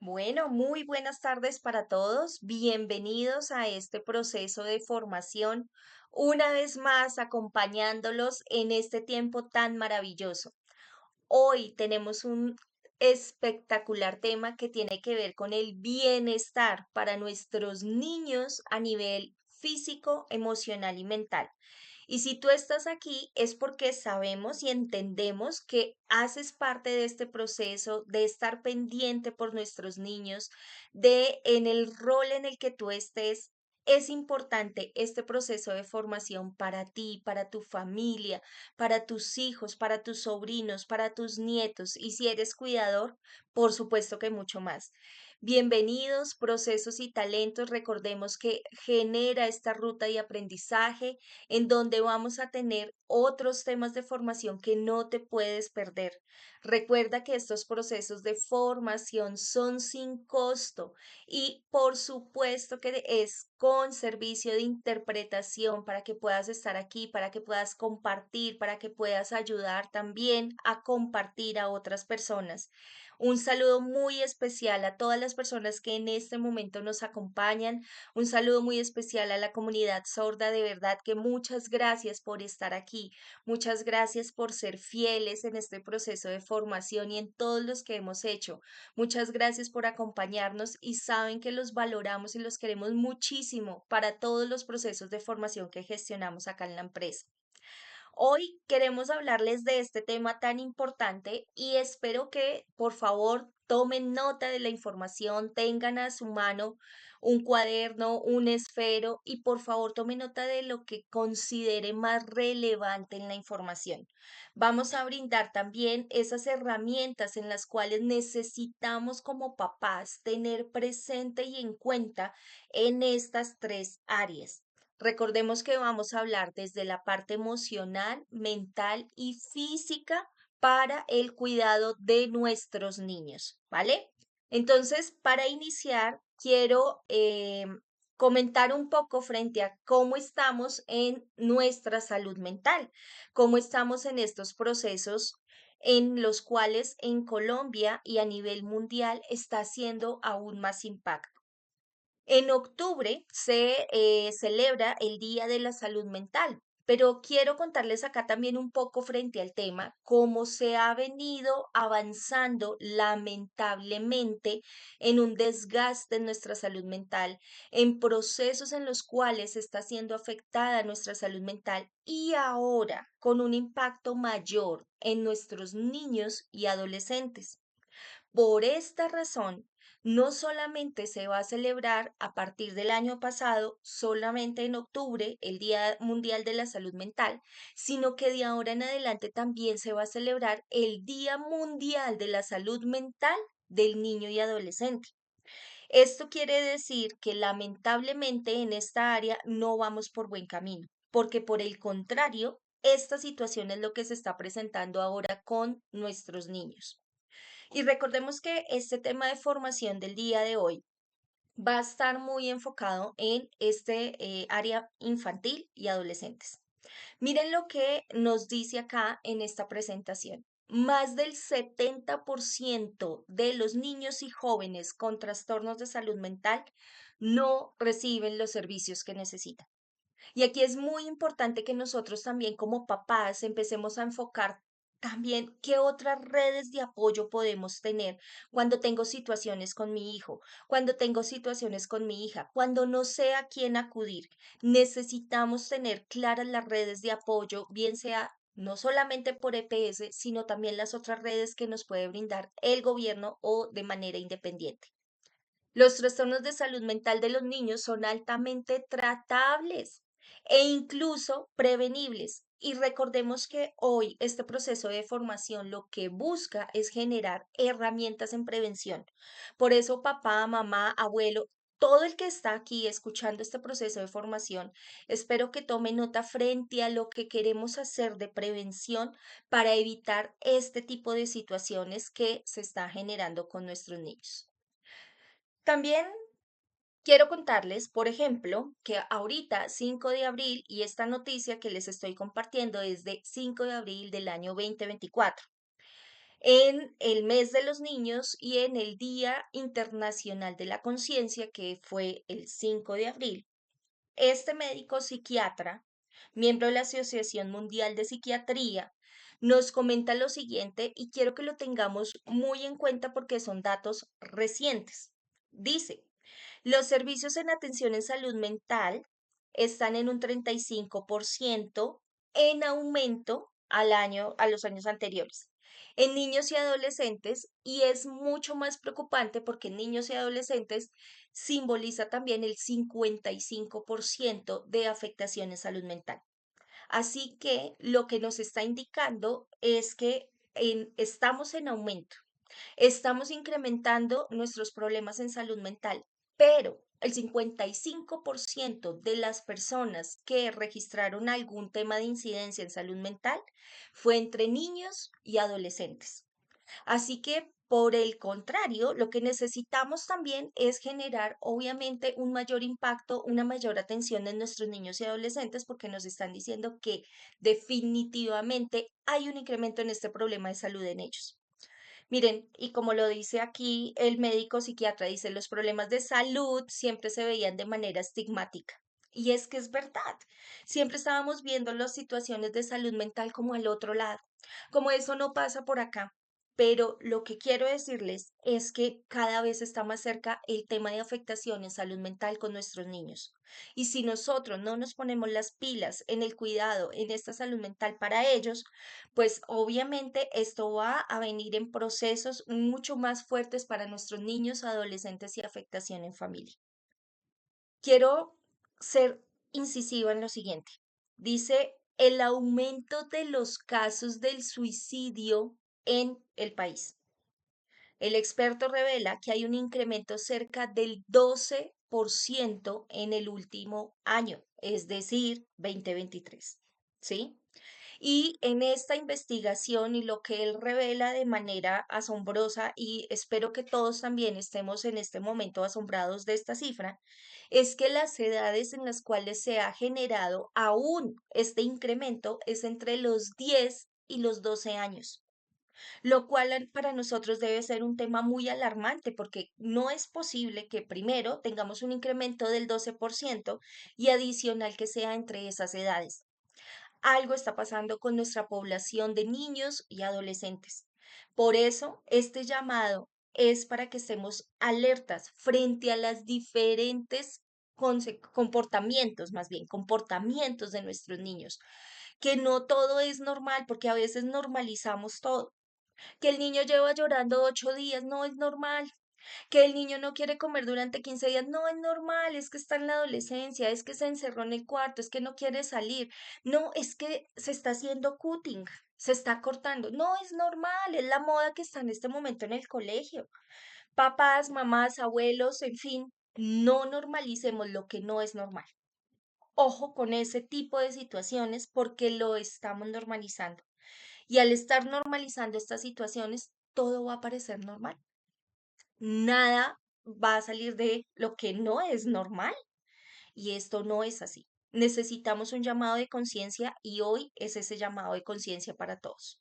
Bueno, muy buenas tardes para todos. Bienvenidos a este proceso de formación, una vez más acompañándolos en este tiempo tan maravilloso. Hoy tenemos un espectacular tema que tiene que ver con el bienestar para nuestros niños a nivel físico, emocional y mental. Y si tú estás aquí es porque sabemos y entendemos que haces parte de este proceso, de estar pendiente por nuestros niños, de en el rol en el que tú estés. Es importante este proceso de formación para ti, para tu familia, para tus hijos, para tus sobrinos, para tus nietos y si eres cuidador, por supuesto que mucho más. Bienvenidos, procesos y talentos. Recordemos que genera esta ruta de aprendizaje en donde vamos a tener otros temas de formación que no te puedes perder. Recuerda que estos procesos de formación son sin costo y por supuesto que es con servicio de interpretación para que puedas estar aquí, para que puedas compartir, para que puedas ayudar también a compartir a otras personas. Un saludo muy especial a todas las personas que en este momento nos acompañan, un saludo muy especial a la comunidad sorda, de verdad que muchas gracias por estar aquí, muchas gracias por ser fieles en este proceso de formación y en todos los que hemos hecho. Muchas gracias por acompañarnos y saben que los valoramos y los queremos muchísimo para todos los procesos de formación que gestionamos acá en la empresa. Hoy queremos hablarles de este tema tan importante y espero que por favor tomen nota de la información, tengan a su mano un cuaderno, un esfero y por favor tomen nota de lo que considere más relevante en la información. Vamos a brindar también esas herramientas en las cuales necesitamos como papás tener presente y en cuenta en estas tres áreas. Recordemos que vamos a hablar desde la parte emocional, mental y física para el cuidado de nuestros niños, ¿vale? Entonces, para iniciar, quiero comentar un poco frente a cómo estamos en nuestra salud mental, cómo estamos en estos procesos en los cuales en Colombia y a nivel mundial está haciendo aún más impacto. En octubre se celebra el Día de la Salud Mental, pero quiero contarles acá también un poco frente al tema, cómo se ha venido avanzando lamentablemente en un desgaste en nuestra salud mental, en procesos en los cuales está siendo afectada nuestra salud mental y ahora con un impacto mayor en nuestros niños y adolescentes. Por esta razón, no solamente se va a celebrar a partir del año pasado, solamente en octubre, el Día Mundial de la Salud Mental, sino que de ahora en adelante también se va a celebrar el Día Mundial de la Salud Mental del niño y adolescente. Esto quiere decir que lamentablemente en esta área no vamos por buen camino, porque por el contrario, esta situación es lo que se está presentando ahora con nuestros niños. Y recordemos que este tema de formación del día de hoy va a estar muy enfocado en este área infantil y adolescentes. Miren lo que nos dice acá en esta presentación. Más del 70% de los niños y jóvenes con trastornos de salud mental no reciben los servicios que necesitan. Y aquí es muy importante que nosotros también como papás empecemos a enfocar también qué otras redes de apoyo podemos tener cuando tengo situaciones con mi hijo, cuando tengo situaciones con mi hija, cuando no sé a quién acudir. Necesitamos tener claras las redes de apoyo, bien sea no solamente por EPS, sino también las otras redes que nos puede brindar el gobierno o de manera independiente. Los trastornos de salud mental de los niños son altamente tratables e incluso prevenibles. Y recordemos que hoy este proceso de formación lo que busca es generar herramientas en prevención. Por eso papá, mamá, abuelo, todo el que está aquí escuchando este proceso de formación, espero que tome nota frente a lo que queremos hacer de prevención para evitar este tipo de situaciones que se está generando con nuestros niños. También quiero contarles, por ejemplo, que ahorita, 5 de abril, y esta noticia que les estoy compartiendo es de 5 de abril del año 2024. en el mes de los niños y en el Día Internacional de la Conciencia, que fue el 5 de abril. Este médico psiquiatra, miembro de la Asociación Mundial de Psiquiatría, nos comenta lo siguiente y quiero que lo tengamos muy en cuenta porque son datos recientes. Dice, los servicios en atención en salud mental están en un 35% en aumento a los años anteriores. En niños y adolescentes, y es mucho más preocupante porque en niños y adolescentes simboliza también el 55% de afectación en salud mental. Así que lo que nos está indicando es que estamos en aumento. Estamos incrementando nuestros problemas en salud mental, pero el 55% de las personas que registraron algún tema de incidencia en salud mental fue entre niños y adolescentes. Así que, por el contrario, lo que necesitamos también es generar, obviamente, un mayor impacto, una mayor atención en nuestros niños y adolescentes, porque nos están diciendo que definitivamente hay un incremento en este problema de salud en ellos. Miren, y como lo dice aquí el médico psiquiatra, dice, los problemas de salud siempre se veían de manera estigmática. Y es que es verdad, siempre estábamos viendo las situaciones de salud mental como al otro lado, como eso no pasa por acá. Pero lo que quiero decirles es que cada vez está más cerca el tema de afectación en salud mental con nuestros niños. Y si nosotros no nos ponemos las pilas en el cuidado, en esta salud mental para ellos, pues obviamente esto va a venir en procesos mucho más fuertes para nuestros niños, adolescentes y afectación en familia. Quiero ser incisiva en lo siguiente. Dice el aumento de los casos del suicidio en el país. El experto revela que hay un incremento cerca del 12% en el último año, es decir, 2023. ¿Sí? Y en esta investigación y lo que él revela de manera asombrosa, y espero que todos también estemos en este momento asombrados de esta cifra, es que las edades en las cuales se ha generado aún este incremento es entre los 10 y los 12 años, lo cual para nosotros debe ser un tema muy alarmante porque no es posible que primero tengamos un incremento del 12% y adicional que sea entre esas edades. Algo está pasando con nuestra población de niños y adolescentes. Por eso, este llamado es para que estemos alertas frente a las diferentes comportamientos, más bien, comportamientos de nuestros niños, que no todo es normal, porque a veces normalizamos todo. Que el niño lleva llorando 8 días, no es normal. Que el niño no quiere comer durante 15 días, no es normal, es que está en la adolescencia, es que se encerró en el cuarto, es que no quiere salir, no, es que se está haciendo cutting, se está cortando, no es normal, es la moda que está en este momento en el colegio. Papás, mamás, abuelos, en fin, no normalicemos lo que no es normal. Ojo con ese tipo de situaciones porque lo estamos normalizando. Y al estar normalizando estas situaciones, todo va a parecer normal. Nada va a salir de lo que no es normal y esto no es así. Necesitamos un llamado de conciencia y hoy es ese llamado de conciencia para todos.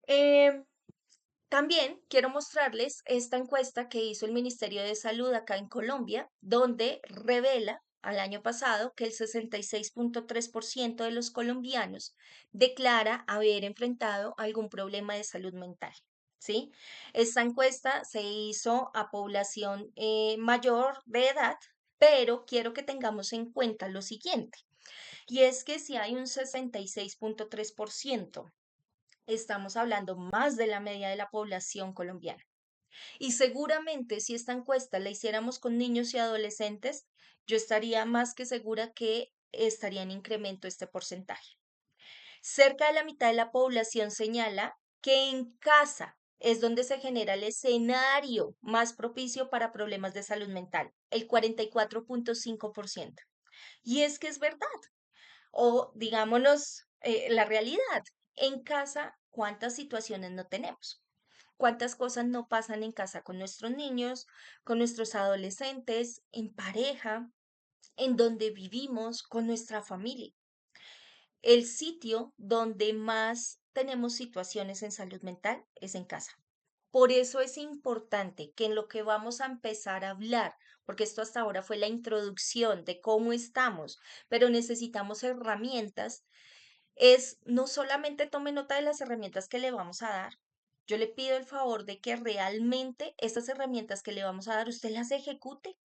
Em, También quiero mostrarles esta encuesta que hizo el Ministerio de Salud acá en Colombia, donde revela al año pasado que el 66,3% de los colombianos declara haber enfrentado algún problema de salud mental. ¿Sí? Esta encuesta se hizo a población mayor de edad, pero quiero que tengamos en cuenta lo siguiente, y es que si hay un 66,3%, estamos hablando más de la media de la población colombiana. Y seguramente si esta encuesta la hiciéramos con niños y adolescentes, yo estaría más que segura que estaría en incremento este porcentaje. Cerca de la mitad de la población señala que en casa es donde se genera el escenario más propicio para problemas de salud mental, el 44,5%. Y es que es verdad, o digámonos la realidad. En casa, ¿cuántas situaciones no tenemos? ¿Cuántas cosas no pasan en casa con nuestros niños, con nuestros adolescentes, en pareja, en donde vivimos, con nuestra familia? El sitio donde más tenemos situaciones en salud mental es en casa. Por eso es importante que en lo que vamos a empezar a hablar, porque esto hasta ahora fue la introducción de cómo estamos, pero necesitamos herramientas, es no solamente tome nota de las herramientas que le vamos a dar. Yo le pido el favor de que realmente estas herramientas que le vamos a dar, usted las ejecute,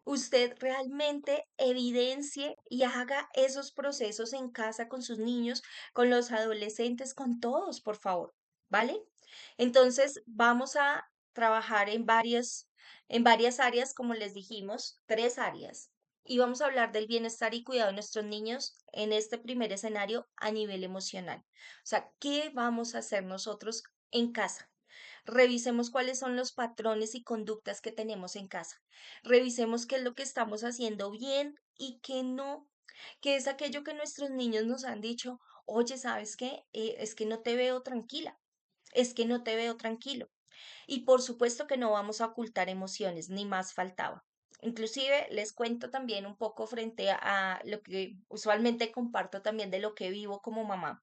usted realmente evidencie y haga esos procesos en casa con sus niños, con los adolescentes, con todos, por favor, ¿vale? Entonces, vamos a trabajar en varias áreas, como les dijimos, tres áreas. Y vamos a hablar del bienestar y cuidado de nuestros niños en este primer escenario a nivel emocional. O sea, ¿qué vamos a hacer nosotros en casa? Revisemos cuáles son los patrones y conductas que tenemos en casa. Revisemos qué es lo que estamos haciendo bien y qué no, qué es aquello que nuestros niños nos han dicho, oye, ¿sabes qué? Es que no te veo tranquila, es que no te veo tranquilo. Y por supuesto que no vamos a ocultar emociones, ni más faltaba. Inclusive les cuento también un poco frente a lo que usualmente comparto también de lo que vivo como mamá.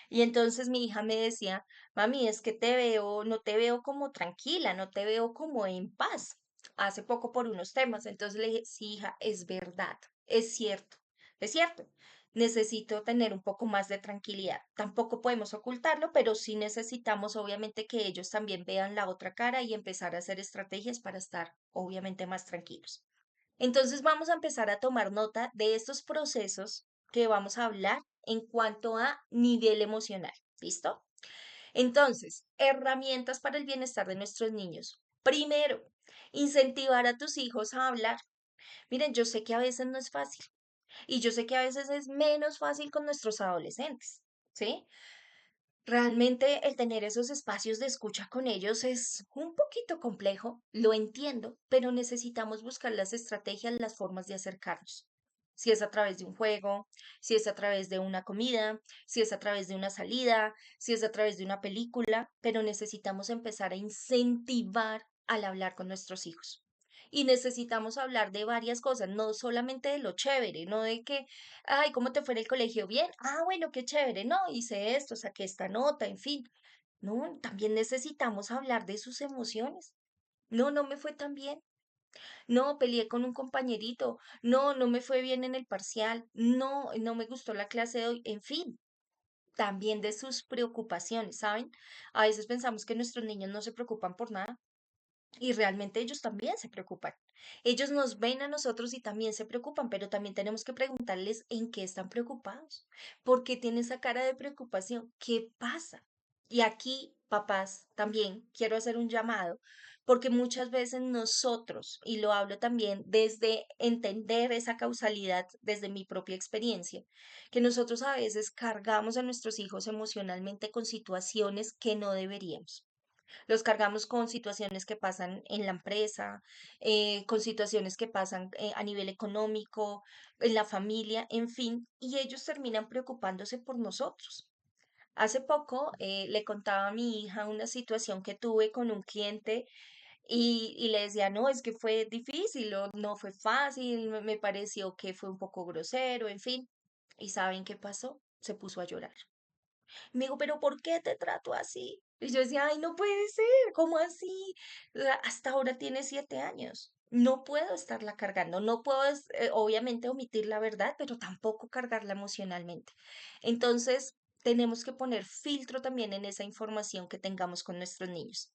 Y entonces mi hija me decía, mami, es que te veo, no te veo como tranquila, no te veo como en paz. Hace poco por unos temas. Entonces le dije, sí, hija, es verdad, es cierto, es cierto. Necesito tener un poco más de tranquilidad. Tampoco podemos ocultarlo, pero sí necesitamos obviamente que ellos también vean la otra cara y empezar a hacer estrategias para estar obviamente más tranquilos. Entonces vamos a empezar a tomar nota de estos procesos que vamos a hablar en cuanto a nivel emocional. ¿Listo? Entonces, herramientas para el bienestar de nuestros niños. Primero, incentivar a tus hijos a hablar. Miren, yo sé que a veces no es fácil y yo sé que a veces es menos fácil con nuestros adolescentes, ¿sí? Realmente el tener esos espacios de escucha con ellos es un poquito complejo, lo entiendo, pero necesitamos buscar las estrategias, las formas de acercarnos. Si es a través de un juego, si es a través de una comida, si es a través de una salida, si es a través de una película, pero necesitamos empezar a incentivar al hablar con nuestros hijos. Y necesitamos hablar de varias cosas, no solamente de lo chévere, no de que ay, ¿cómo te fue en el colegio? Bien. Ah, bueno, qué chévere. No, hice esto, saqué esta nota, en fin. No, también necesitamos hablar de sus emociones. No, no me fue tan bien. No, peleé con un compañerito. No, no me fue bien en el parcial. No, no me gustó la clase de hoy. En fin, también de sus preocupaciones, ¿saben? A veces pensamos que nuestros niños no se preocupan por nada. Y realmente ellos también se preocupan. Ellos nos ven a nosotros y también se preocupan, pero también tenemos que preguntarles en qué están preocupados. ¿Por qué tiene esa cara de preocupación? ¿Qué pasa? Y aquí, papás, también quiero hacer un llamado, porque muchas veces nosotros, y lo hablo también desde entender esa causalidad, desde mi propia experiencia, que nosotros a veces cargamos a nuestros hijos emocionalmente con situaciones que no deberíamos. Los cargamos con situaciones que pasan en la empresa, con situaciones que pasan a nivel económico, en la familia, en fin, y ellos terminan preocupándose por nosotros. Hace poco le contaba a mi hija una situación que tuve con un cliente y le decía, no, es que fue difícil, o no fue fácil, me pareció que fue un poco grosero, en fin. ¿Y saben qué pasó? Se puso a llorar. Me dijo, pero ¿por qué te trato así? Y yo decía, ay, no puede ser, ¿cómo así? O sea, hasta ahora tiene 7 años. No puedo estarla cargando, no puedo, obviamente, omitir la verdad, pero tampoco cargarla emocionalmente. Entonces, tenemos que poner filtro también en esa información que tengamos con nuestros niños.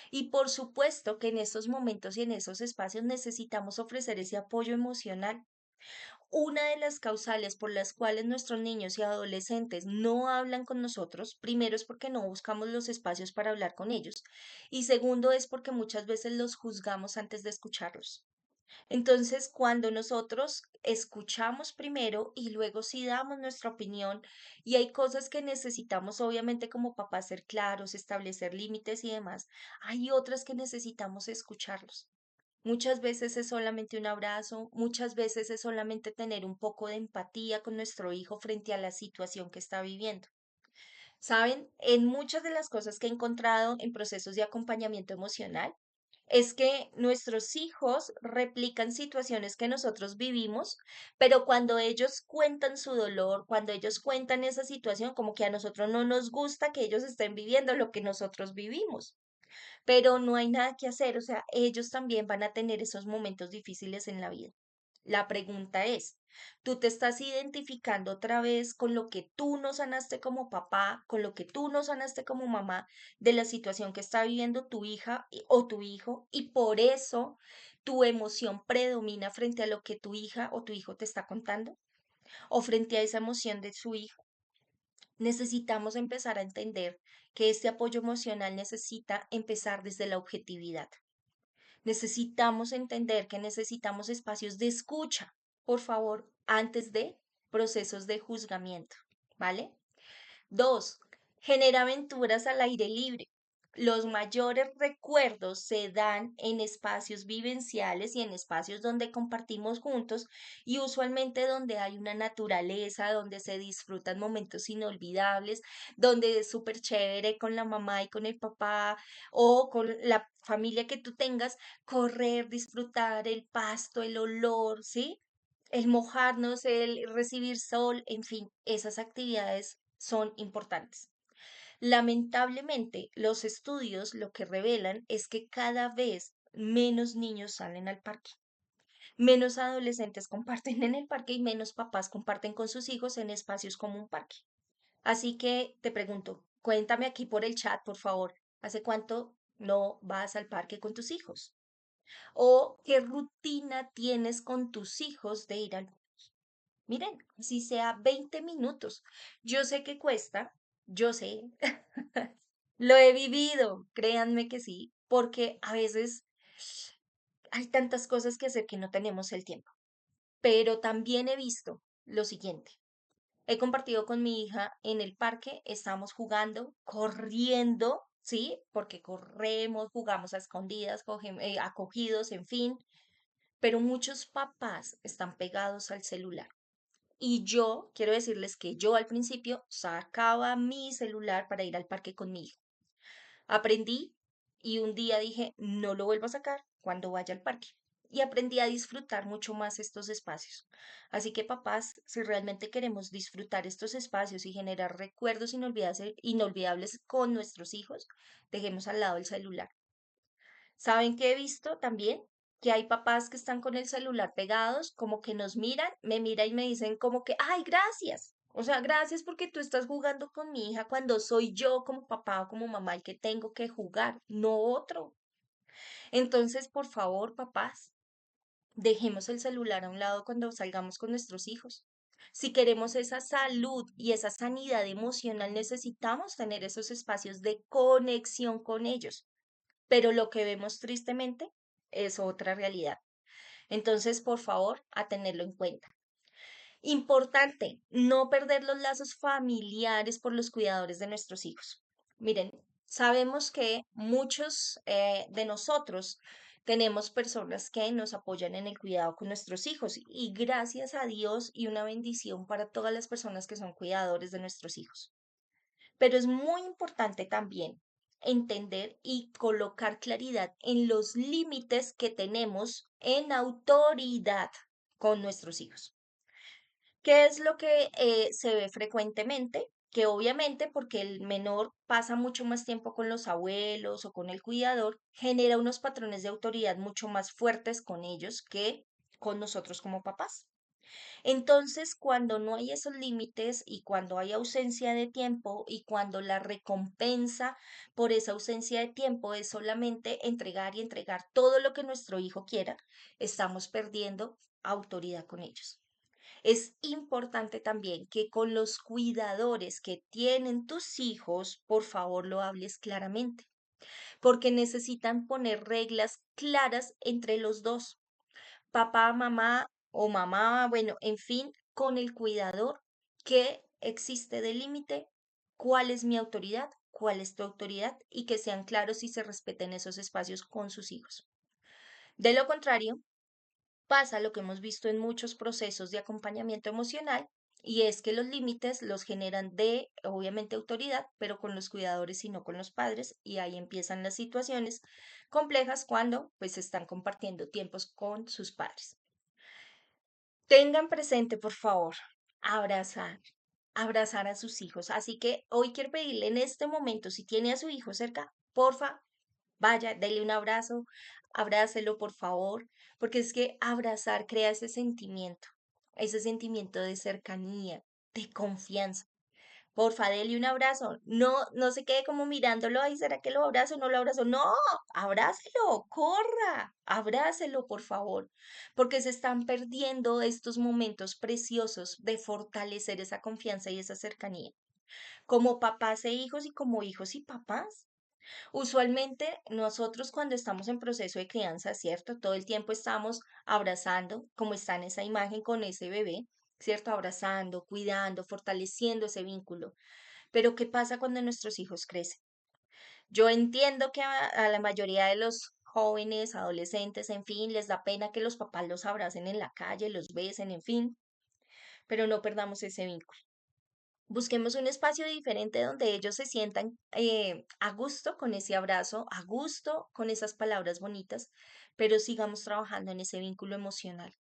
Y por supuesto que en esos momentos y en esos espacios necesitamos ofrecer ese apoyo emocional. Una de las causales por las cuales nuestros niños y adolescentes no hablan con nosotros, primero es porque no buscamos los espacios para hablar con ellos y segundo es porque muchas veces los juzgamos antes de escucharlos. Entonces, cuando nosotros escuchamos primero y luego sí damos nuestra opinión y hay cosas que necesitamos obviamente como papás ser claros, establecer límites y demás, hay otras que necesitamos escucharlos. Muchas veces es solamente un abrazo, muchas veces es solamente tener un poco de empatía con nuestro hijo frente a la situación que está viviendo. Saben, en muchas de las cosas que he encontrado en procesos de acompañamiento emocional, Es que nuestros hijos replican situaciones que nosotros vivimos, pero cuando ellos cuentan su dolor, cuando ellos cuentan esa situación, como que a nosotros no nos gusta que ellos estén viviendo lo que nosotros vivimos, pero no hay nada que hacer, o sea, ellos también van a tener esos momentos difíciles en la vida. La pregunta es, ¿tú te estás identificando otra vez con lo que tú no sanaste como papá, con lo que tú no sanaste como mamá de la situación que está viviendo tu hija o tu hijo y por eso tu emoción predomina frente a lo que tu hija o tu hijo te está contando o frente a esa emoción de su hijo? Necesitamos empezar a entender que este apoyo emocional necesita empezar desde la objetividad. Necesitamos entender que necesitamos espacios de escucha, por favor, antes de procesos de juzgamiento, ¿vale? Dos, genera aventuras al aire libre. Los mayores recuerdos se dan en espacios vivenciales y en espacios donde compartimos juntos y usualmente donde hay una naturaleza, donde se disfrutan momentos inolvidables, donde es súper chévere con la mamá y con el papá o con la familia que tú tengas, correr, disfrutar el pasto, el olor, ¿sí? El mojarnos, el recibir sol, en fin, esas actividades son importantes. Lamentablemente, los estudios lo que revelan es que cada vez menos niños salen al parque, menos adolescentes comparten en el parque y menos papás comparten con sus hijos en espacios como un parque. Así que te pregunto, cuéntame aquí por el chat, por favor, ¿hace cuánto no vas al parque con tus hijos? ¿O qué rutina tienes con tus hijos de ir al Miren, si sea 20 minutos. Yo sé que cuesta, yo sé, lo he vivido, créanme que sí, porque a veces hay tantas cosas que hacer que no tenemos el tiempo. Pero también he visto lo siguiente. He compartido con mi hija en el parque, estamos jugando, corriendo, ¿sí? Porque corremos, jugamos a escondidas, acogidos, en fin. Pero muchos papás están pegados al celular. Y yo quiero decirles que yo al principio sacaba mi celular para ir al parque con mi hijo. Aprendí y un día dije, no lo vuelvo a sacar cuando vaya al parque. Y aprendí a disfrutar mucho más estos espacios. Así que papás, si realmente queremos disfrutar estos espacios y generar recuerdos inolvidables con nuestros hijos, dejemos al lado el celular. ¿Saben qué he visto también? Que hay papás que están con el celular pegados, como que nos miran, me miran y me dicen como que, ay, gracias. O sea, gracias porque tú estás jugando con mi hija cuando soy yo como papá o como mamá el que tengo que jugar, no otro. Entonces, por favor, papás, dejemos el celular a un lado cuando salgamos con nuestros hijos. Si queremos esa salud y esa sanidad emocional, necesitamos tener esos espacios de conexión con ellos, pero lo que vemos tristemente es otra realidad. Entonces, por favor, a tenerlo en cuenta. Importante, no perder los lazos familiares por los cuidadores de nuestros hijos. Miren, sabemos que muchos de nosotros tenemos personas que nos apoyan en el cuidado con nuestros hijos y gracias a Dios y una bendición para todas las personas que son cuidadores de nuestros hijos. Pero es muy importante también entender y colocar claridad en los límites que tenemos en autoridad con nuestros hijos. ¿Qué es lo que se ve frecuentemente? Que obviamente porque el menor pasa mucho más tiempo con los abuelos o con el cuidador, genera unos patrones de autoridad mucho más fuertes con ellos que con nosotros como papás. Entonces, cuando no hay esos límites y cuando hay ausencia de tiempo y cuando la recompensa por esa ausencia de tiempo es solamente entregar y entregar todo lo que nuestro hijo quiera, estamos perdiendo autoridad con ellos. Es importante también que con los cuidadores que tienen tus hijos, por favor, lo hables claramente, porque necesitan poner reglas claras entre los dos, papá, mamá o mamá, bueno, en fin, con el cuidador, qué existe de límite, cuál es mi autoridad, cuál es tu autoridad y que sean claros y se respeten esos espacios con sus hijos. De lo contrario, pasa lo que hemos visto en muchos procesos de acompañamiento emocional, Y es que los límites los generan de, obviamente, autoridad, pero con los cuidadores y no con los padres. Y ahí empiezan las situaciones complejas cuando pues están compartiendo tiempos con sus padres. Tengan presente, por favor, abrazar, abrazar a sus hijos. Así que hoy quiero pedirle en este momento, si tiene a su hijo cerca, porfa, vaya, dele un abrazo, abrácelo, por favor, porque es que abrazar crea ese sentimiento de cercanía, de confianza. Porfa, dele un abrazo. No, no se quede como mirándolo. Ay, ¿será que lo abrazo? No lo abrazo. No, abrácelo, corra, abrácelo, por favor, porque se están perdiendo estos momentos preciosos de fortalecer esa confianza y esa cercanía, como papás e hijos y como hijos y papás. Usualmente nosotros cuando estamos en proceso de crianza, ¿cierto? Todo el tiempo estamos abrazando, como está en esa imagen con ese bebé, ¿cierto? Abrazando, cuidando, fortaleciendo ese vínculo. Pero ¿qué pasa cuando nuestros hijos crecen? Yo entiendo que a la mayoría de los jóvenes, adolescentes, en fin, les da pena que los papás los abracen en la calle, los besen, en fin, pero no perdamos ese vínculo. Busquemos un espacio diferente donde ellos se sientan a gusto con ese abrazo, a gusto con esas palabras bonitas, pero sigamos trabajando en ese vínculo emocional.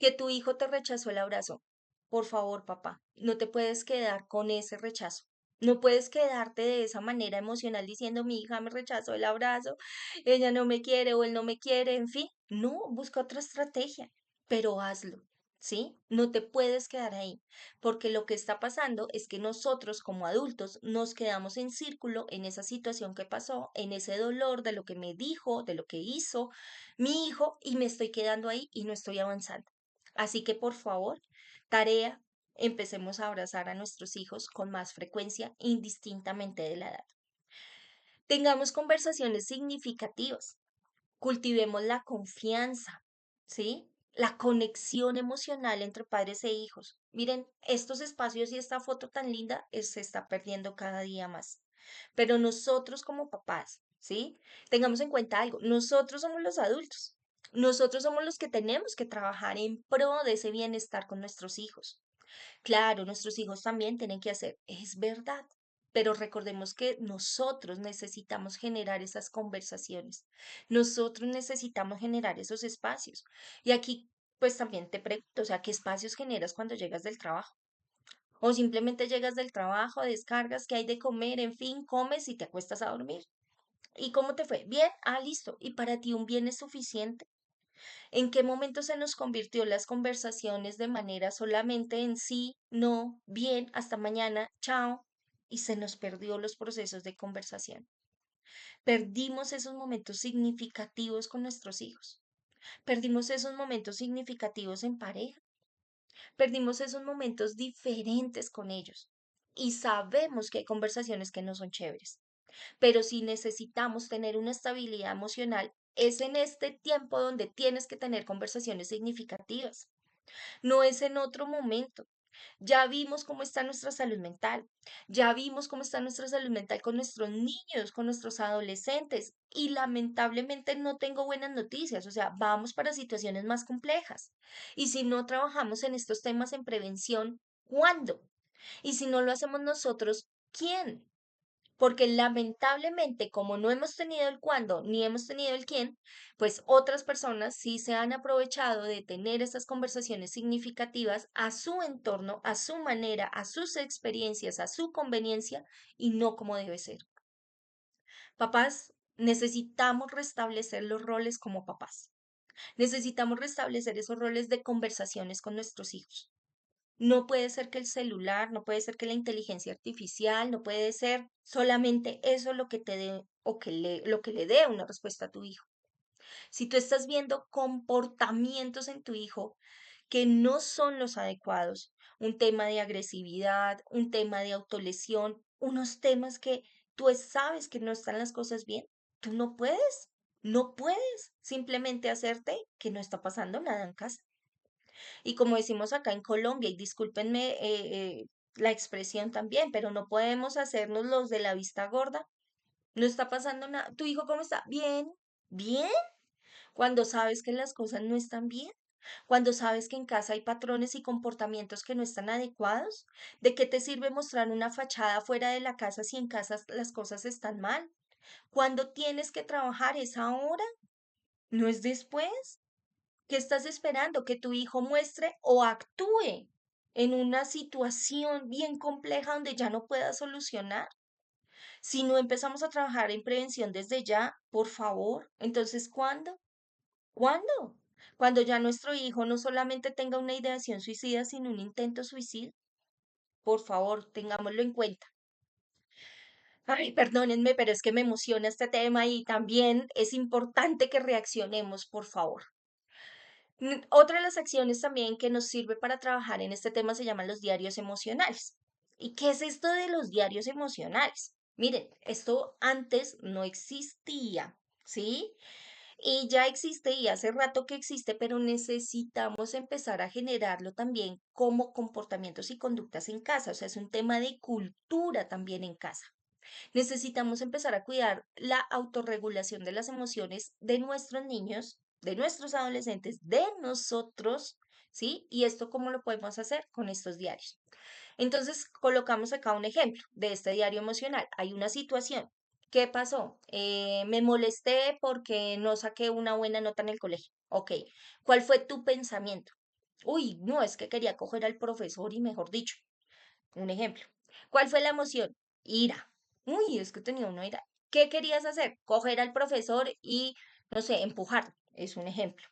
Que tu hijo te rechazó el abrazo. Por favor, papá, no te puedes quedar con ese rechazo. No puedes quedarte de esa manera emocional diciendo mi hija me rechazó el abrazo, ella no me quiere o él no me quiere, en fin. No, busca otra estrategia, pero hazlo, ¿sí? No te puedes quedar ahí, porque lo que está pasando es que nosotros como adultos nos quedamos en círculo en esa situación que pasó, en ese dolor de lo que me dijo, de lo que hizo mi hijo, y me estoy quedando ahí y no estoy avanzando. Así que por favor, tarea, empecemos a abrazar a nuestros hijos con más frecuencia, indistintamente de la edad. Tengamos conversaciones significativas, cultivemos la confianza, ¿sí? La conexión emocional entre padres e hijos. Miren, estos espacios y esta foto tan linda se está perdiendo cada día más. Pero nosotros como papás, ¿sí? Tengamos en cuenta algo, nosotros somos los adultos. Nosotros somos los que tenemos que trabajar en pro de ese bienestar con nuestros hijos. Claro, nuestros hijos también tienen que hacer, es verdad, pero recordemos que nosotros necesitamos generar esas conversaciones, nosotros necesitamos generar esos espacios. Y aquí, pues también te pregunto, o sea, ¿qué espacios generas cuando llegas del trabajo? O simplemente llegas del trabajo, descargas, qué hay de comer, en fin, comes y te acuestas a dormir. ¿Y cómo te fue? Bien, ah, listo. ¿Y para ti un bien es suficiente? ¿En qué momento se nos convirtió las conversaciones de manera solamente en sí, no, bien, hasta mañana, chao? Y se nos perdió los procesos de conversación. Perdimos esos momentos significativos con nuestros hijos. Perdimos esos momentos significativos en pareja. Perdimos esos momentos diferentes con ellos. Y sabemos que hay conversaciones que no son chéveres. Pero si necesitamos tener una estabilidad emocional, es en este tiempo donde tienes que tener conversaciones significativas. No es en otro momento. Ya vimos cómo está nuestra salud mental. Ya vimos cómo está nuestra salud mental con nuestros niños, con nuestros adolescentes. Y lamentablemente no tengo buenas noticias. O sea, vamos para situaciones más complejas. Y si no trabajamos en estos temas en prevención, ¿cuándo? Y si no lo hacemos nosotros, ¿quién? Porque lamentablemente, como no hemos tenido el cuándo ni hemos tenido el quién, pues otras personas sí se han aprovechado de tener estas conversaciones significativas a su entorno, a su manera, a sus experiencias, a su conveniencia y no como debe ser. Papás, necesitamos restablecer los roles como papás. Necesitamos restablecer esos roles de conversaciones con nuestros hijos. No puede ser que el celular, no puede ser que la inteligencia artificial, no puede ser solamente eso lo que te dé o lo que le dé una respuesta a tu hijo. Si tú estás viendo comportamientos en tu hijo que no son los adecuados, un tema de agresividad, un tema de autolesión, unos temas que tú sabes que no están las cosas bien, tú no puedes simplemente hacerte que no está pasando nada en casa. Y como decimos acá en Colombia, y discúlpenme la expresión también, pero no podemos hacernos los de la vista gorda. No está pasando nada. ¿Tu hijo cómo está? Bien, bien, cuando sabes que las cosas no están bien. Cuando sabes que en casa hay patrones y comportamientos que no están adecuados, ¿de qué te sirve mostrar una fachada fuera de la casa si en casa las cosas están mal? Cuando tienes que trabajar es ahora, no es después. ¿Qué estás esperando? Que tu hijo muestre o actúe en una situación bien compleja donde ya no pueda solucionar. Si no empezamos a trabajar en prevención desde ya, por favor, entonces ¿cuándo? ¿Cuándo? Cuando ya nuestro hijo no solamente tenga una ideación suicida, sino un intento suicida. Por favor, tengámoslo en cuenta. Ay, perdónenme, pero es que me emociona este tema y también es importante que reaccionemos, por favor. Otra de las acciones también que nos sirve para trabajar en este tema se llaman los diarios emocionales. ¿Y qué es esto de los diarios emocionales? Miren, esto antes no existía, ¿sí? Y ya existe y hace rato que existe, pero necesitamos empezar a generarlo también como comportamientos y conductas en casa. O sea, es un tema de cultura también en casa. Necesitamos empezar a cuidar la autorregulación de las emociones de nuestros niños, de nuestros adolescentes, de nosotros, ¿sí? Y esto, ¿cómo lo podemos hacer? Con estos diarios. Entonces, colocamos acá un ejemplo de este diario emocional. Hay una situación. ¿Qué pasó? Me molesté porque no saqué una buena nota en el colegio. Ok. ¿Cuál fue tu pensamiento? Uy, no, es que quería coger al profesor y mejor dicho, un ejemplo. ¿Cuál fue la emoción? Ira. Uy, es que tenía una ira. ¿Qué querías hacer? Coger al profesor y, no sé, empujar. Es un ejemplo.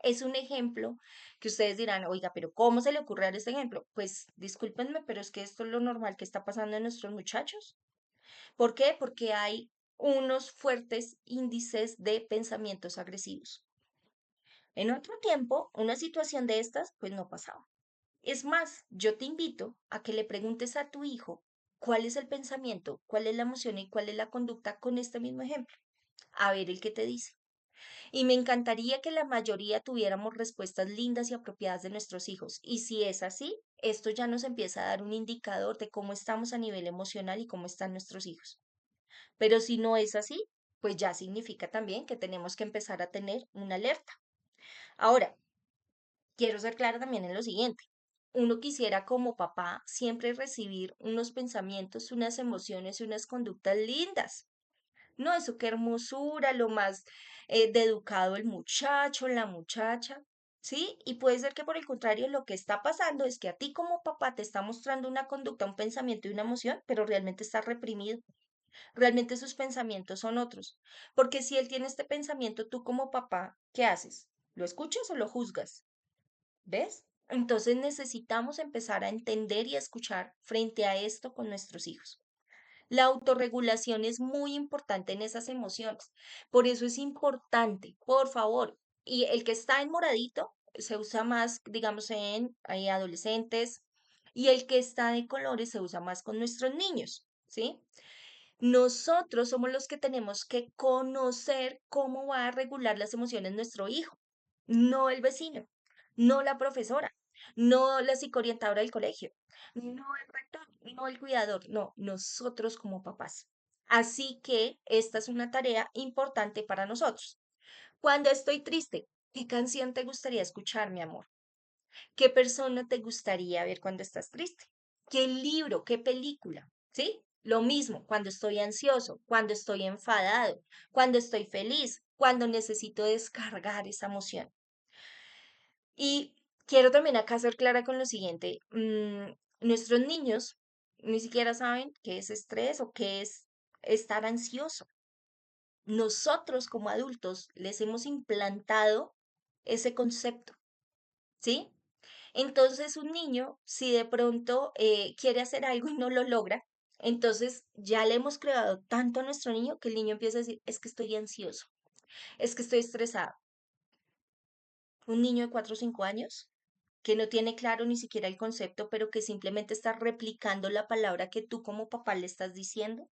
Es un ejemplo que ustedes dirán, oiga, pero ¿cómo se le ocurre dar este ejemplo? Pues discúlpenme, pero es que esto es lo normal que está pasando en nuestros muchachos. ¿Por qué? Porque hay unos fuertes índices de pensamientos agresivos. En otro tiempo, una situación de estas, pues no pasaba. Es más, yo te invito a que le preguntes a tu hijo cuál es el pensamiento, cuál es la emoción y cuál es la conducta con este mismo ejemplo. A ver el que te dice. Y me encantaría que la mayoría tuviéramos respuestas lindas y apropiadas de nuestros hijos. Y si es así, esto ya nos empieza a dar un indicador de cómo estamos a nivel emocional y cómo están nuestros hijos. Pero si no es así, pues ya significa también que tenemos que empezar a tener una alerta. Ahora, quiero ser clara también en lo siguiente. Uno quisiera como papá siempre recibir unos pensamientos, unas emociones y unas conductas lindas. No, eso qué hermosura, lo más de educado el muchacho, la muchacha, ¿sí? Y puede ser que por el contrario lo que está pasando es que a ti como papá te está mostrando una conducta, un pensamiento y una emoción, pero realmente está reprimido. Realmente sus pensamientos son otros. Porque si él tiene este pensamiento, tú como papá, ¿qué haces? ¿Lo escuchas o lo juzgas? ¿Ves? Entonces necesitamos empezar a entender y a escuchar frente a esto con nuestros hijos. La autorregulación es muy importante en esas emociones. Por eso es importante, por favor. Y el que está en moradito se usa más, digamos, en hay adolescentes y el que está de colores se usa más con nuestros niños, ¿sí? Nosotros somos los que tenemos que conocer cómo va a regular las emociones nuestro hijo, no el vecino, no la profesora, no la psicoorientadora del colegio, no el rector, no el cuidador, no, nosotros como papás. Así que esta es una tarea importante para nosotros. Cuando estoy triste, ¿qué canción te gustaría escuchar, mi amor? ¿Qué persona te gustaría ver cuando estás triste? ¿Qué libro? ¿Qué película? ¿Sí? Lo mismo cuando estoy ansioso, cuando estoy enfadado, cuando estoy feliz, cuando necesito descargar esa emoción. Y quiero también acá ser clara con lo siguiente. Nuestros niños ni siquiera saben qué es estrés o qué es estar ansioso. Nosotros como adultos les hemos implantado ese concepto, ¿sí? Entonces, un niño, si de pronto quiere hacer algo y no lo logra, entonces ya le hemos creado tanto a nuestro niño que el niño empieza a decir, es que estoy ansioso, es que estoy estresado. Un niño de 4 o 5 años que no tiene claro ni siquiera el concepto, pero que simplemente está replicando la palabra que tú como papá le estás diciendo.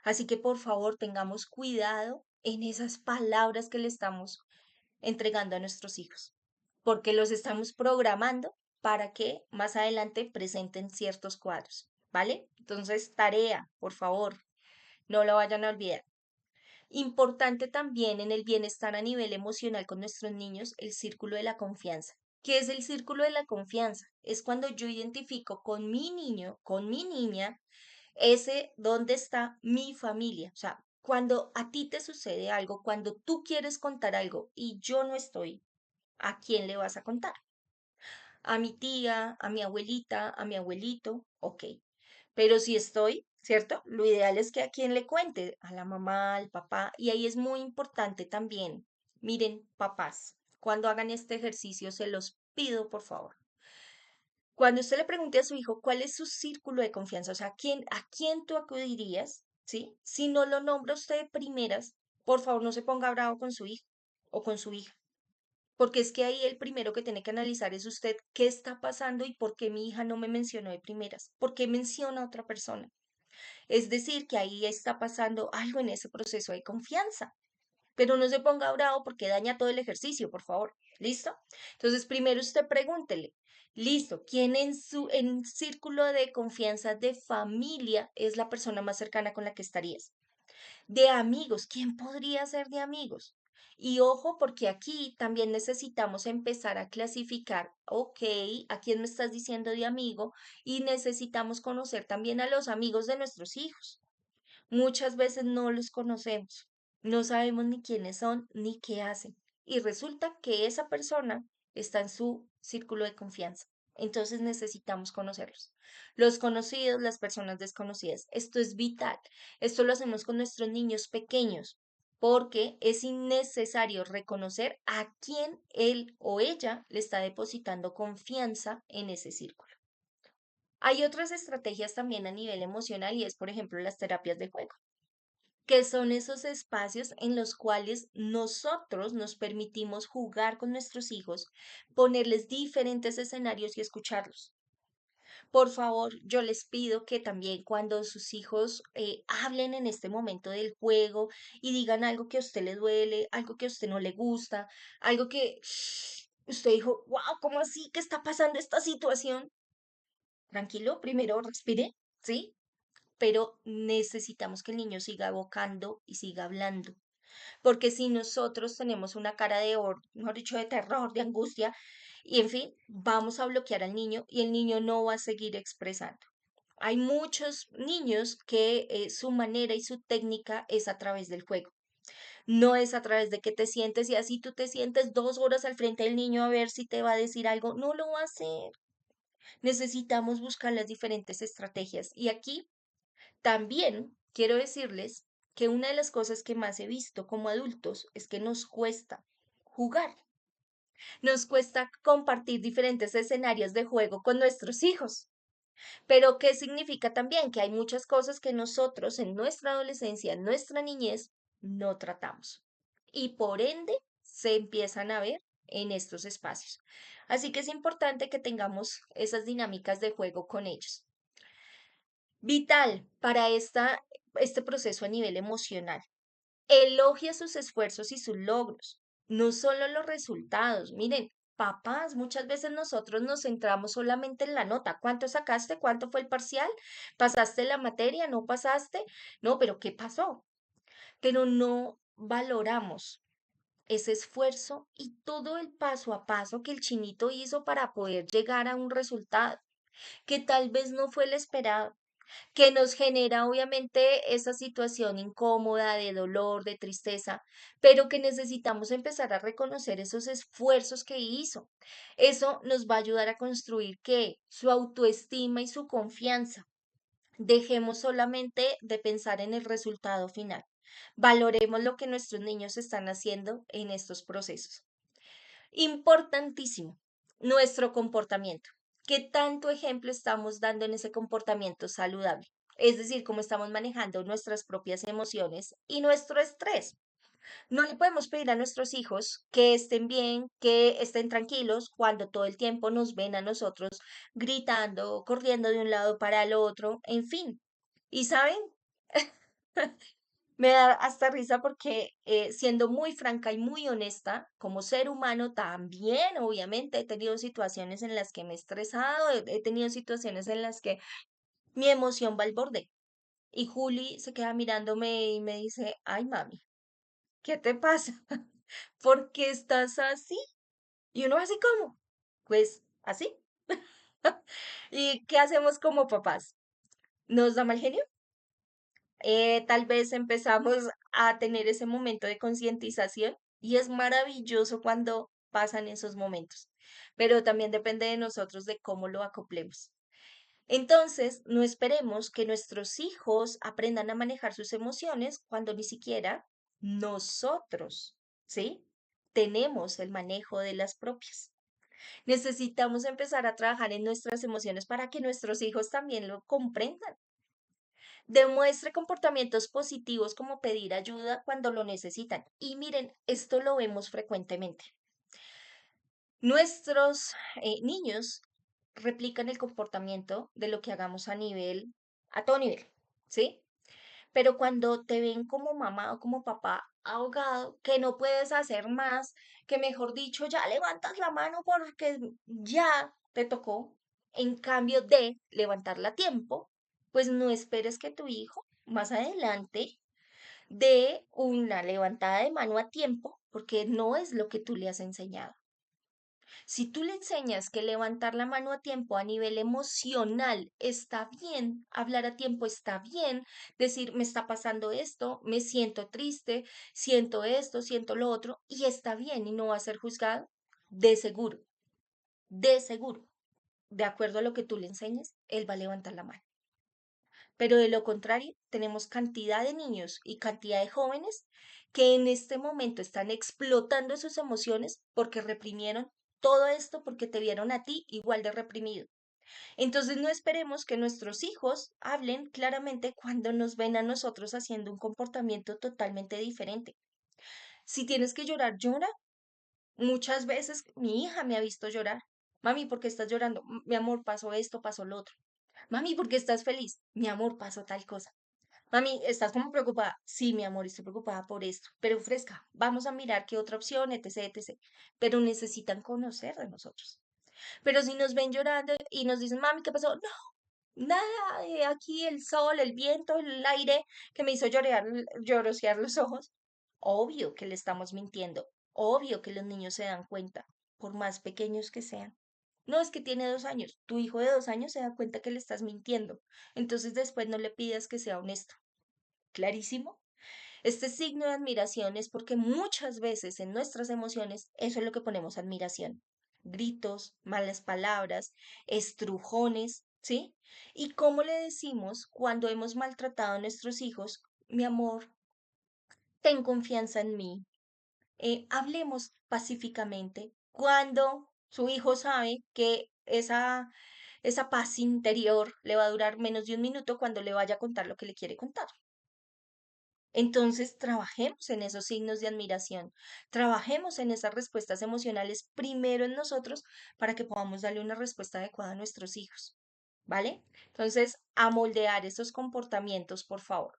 Así que por favor tengamos cuidado en esas palabras que le estamos entregando a nuestros hijos, porque los estamos programando para que más adelante presenten ciertos cuadros, ¿vale? Entonces, tarea, por favor, no lo vayan a olvidar. Importante también en el bienestar a nivel emocional con nuestros niños, el círculo de la confianza. ¿Qué es el círculo de la confianza? Es cuando yo identifico con mi niño, con mi niña, ese dónde está mi familia. O sea, cuando a ti te sucede algo, cuando tú quieres contar algo y yo no estoy, ¿a quién le vas a contar? A mi tía, a mi abuelita, a mi abuelito, ok. Pero si estoy, ¿cierto? Lo ideal es que a quien le cuente, a la mamá, al papá, y ahí es muy importante también. Miren, papás, cuando hagan este ejercicio, se los pido, por favor. Cuando usted le pregunte a su hijo cuál es su círculo de confianza, o sea, a quién tú acudirías, ¿sí? Si no lo nombra usted de primeras, por favor, no se ponga bravo con su hijo o con su hija. Porque es que ahí el primero que tiene que analizar es usted qué está pasando y por qué mi hija no me mencionó de primeras, por qué menciona a otra persona. Es decir, que ahí está pasando algo en ese proceso de confianza. Pero no se ponga bravo porque daña todo el ejercicio, por favor. ¿Listo? Entonces, primero usted pregúntele, listo, ¿quién en círculo de confianza de familia es la persona más cercana con la que estarías? De amigos, ¿quién podría ser de amigos? Y ojo, porque aquí también necesitamos empezar a clasificar, ok, ¿a quién me estás diciendo de amigo? Y necesitamos conocer también a los amigos de nuestros hijos. Muchas veces no los conocemos, no sabemos ni quiénes son ni qué hacen. Y resulta que esa persona está en su círculo de confianza. Entonces necesitamos conocerlos. Los conocidos, las personas desconocidas. Esto es vital. Esto lo hacemos con nuestros niños pequeños porque es innecesario reconocer a quién él o ella le está depositando confianza en ese círculo. Hay otras estrategias también a nivel emocional y es, por ejemplo, las terapias de juego, que son esos espacios en los cuales nosotros nos permitimos jugar con nuestros hijos, ponerles diferentes escenarios y escucharlos. Por favor, yo les pido que también cuando sus hijos hablen en este momento del juego y digan algo que a usted le duele, algo que a usted no le gusta, algo que usted dijo, wow, ¿cómo así? ¿Qué está pasando esta situación? Tranquilo, primero respire, ¿sí? Pero necesitamos que el niño siga evocando y siga hablando. Porque si nosotros tenemos una cara mejor dicho, de terror, de angustia, y en fin, vamos a bloquear al niño y el niño no va a seguir expresando. Hay muchos niños que su manera y su técnica es a través del juego. No es a través de que te sientes y así tú te sientes 2 horas al frente del niño a ver si te va a decir algo. No lo va a hacer. Necesitamos buscar las diferentes estrategias. Y aquí también quiero decirles que una de las cosas que más he visto como adultos es que nos cuesta jugar, nos cuesta compartir diferentes escenarios de juego con nuestros hijos. Pero ¿qué significa también? Que hay muchas cosas que nosotros en nuestra adolescencia, en nuestra niñez, no tratamos. Y por ende se empiezan a ver en estos espacios. Así que es importante que tengamos esas dinámicas de juego con ellos. Vital para este proceso a nivel emocional. Elogia sus esfuerzos y sus logros, no solo los resultados. Miren, papás, muchas veces nosotros nos centramos solamente en la nota. ¿Cuánto sacaste? ¿Cuánto fue el parcial? ¿Pasaste la materia? ¿No pasaste? No, pero ¿qué pasó? Pero no valoramos ese esfuerzo y todo el paso a paso que el chinito hizo para poder llegar a un resultado que tal vez no fue el esperado, que nos genera obviamente esa situación incómoda de dolor, de tristeza, pero que necesitamos empezar a reconocer esos esfuerzos que hizo. Eso nos va a ayudar a construir que su autoestima y su confianza. Dejemos solamente de pensar en el resultado final. Valoremos lo que nuestros niños están haciendo en estos procesos. Importantísimo, nuestro comportamiento. ¿Qué tanto ejemplo estamos dando en ese comportamiento saludable? Es decir, cómo estamos manejando nuestras propias emociones y nuestro estrés. No le podemos pedir a nuestros hijos que estén bien, que estén tranquilos cuando todo el tiempo nos ven a nosotros gritando, corriendo de un lado para el otro, en fin. Y saben, me da hasta risa porque siendo muy franca y muy honesta, como ser humano también, obviamente, he tenido situaciones en las que me he estresado, he tenido situaciones en las que mi emoción va al borde. Y Juli se queda mirándome y me dice, ay, mami. ¿Qué te pasa? ¿Por qué estás así? Y uno así como, pues así. ¿Y qué hacemos como papás? ¿Nos da mal genio? Tal vez empezamos a tener ese momento de concientización y es maravilloso cuando pasan esos momentos, pero también depende de nosotros de cómo lo acoplemos. Entonces, no esperemos que nuestros hijos aprendan a manejar sus emociones cuando ni siquiera nosotros, ¿sí? Tenemos el manejo de las propias. Necesitamos empezar a trabajar en nuestras emociones para que nuestros hijos también lo comprendan. Demuestre comportamientos positivos como pedir ayuda cuando lo necesitan. Y miren, esto lo vemos frecuentemente. Nuestros niños replican el comportamiento de lo que hagamos a todo nivel, ¿sí? Pero cuando te ven como mamá o como papá ahogado, que no puedes hacer más, que mejor dicho, ya levantas la mano porque ya te tocó, en cambio de levantarla a tiempo, pues no esperes que tu hijo más adelante dé una levantada de mano a tiempo, porque no es lo que tú le has enseñado. Si tú le enseñas que levantar la mano a tiempo a nivel emocional está bien, hablar a tiempo está bien, decir me está pasando esto, me siento triste, siento esto, siento lo otro, y está bien y no va a ser juzgado, de seguro, de seguro, de acuerdo a lo que tú le enseñes, él va a levantar la mano. Pero de lo contrario, tenemos cantidad de niños y cantidad de jóvenes que en este momento están explotando sus emociones porque reprimieron todo esto porque te vieron a ti igual de reprimido. Entonces no esperemos que nuestros hijos hablen claramente cuando nos ven a nosotros haciendo un comportamiento totalmente diferente. Si tienes que llorar, llora. Muchas veces mi hija me ha visto llorar. Mami, ¿por qué estás llorando? Mi amor, pasó esto, pasó lo otro. Mami, ¿por qué estás feliz? Mi amor, pasó tal cosa. Mami, ¿estás como preocupada? Sí, mi amor, estoy preocupada por esto, pero fresca, vamos a mirar qué otra opción, etc, etc. Pero necesitan conocer de nosotros. Pero si nos ven llorando y nos dicen, mami, ¿qué pasó? No, nada, aquí el sol, el viento, el aire que me hizo llorosear los ojos. Obvio que le estamos mintiendo, obvio que los niños se dan cuenta, por más pequeños que sean. No es que tiene 2 años, tu hijo de 2 años se da cuenta que le estás mintiendo. Entonces después no le pidas que sea honesto. ¿Clarísimo? Este signo de admiración es porque muchas veces en nuestras emociones eso es lo que ponemos admiración. Gritos, malas palabras, estrujones, ¿sí? ¿Y cómo le decimos cuando hemos maltratado a nuestros hijos? Mi amor, ten confianza en mí. Hablemos pacíficamente. Cuando su hijo sabe que esa paz interior le va a durar menos de un minuto cuando le vaya a contar lo que le quiere contar. Entonces, trabajemos en esos signos de admiración, trabajemos en esas respuestas emocionales primero en nosotros para que podamos darle una respuesta adecuada a nuestros hijos, ¿vale? Entonces, a moldear esos comportamientos, por favor.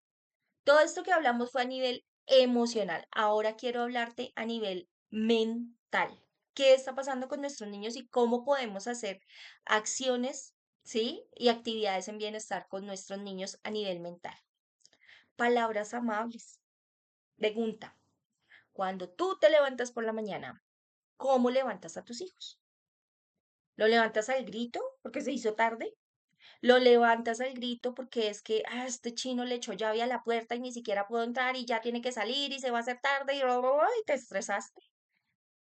Todo esto que hablamos fue a nivel emocional. Ahora quiero hablarte a nivel mental. ¿Qué está pasando con nuestros niños y cómo podemos hacer acciones, ¿sí? Y actividades en bienestar con nuestros niños a nivel mental? Palabras amables. Pregunta, cuando tú te levantas por la mañana, ¿cómo levantas a tus hijos? ¿Lo levantas al grito porque se hizo tarde? ¿Lo levantas al grito porque es que este chino le echó llave a la puerta y ni siquiera puedo entrar y ya tiene que salir y se va a hacer tarde y te estresaste?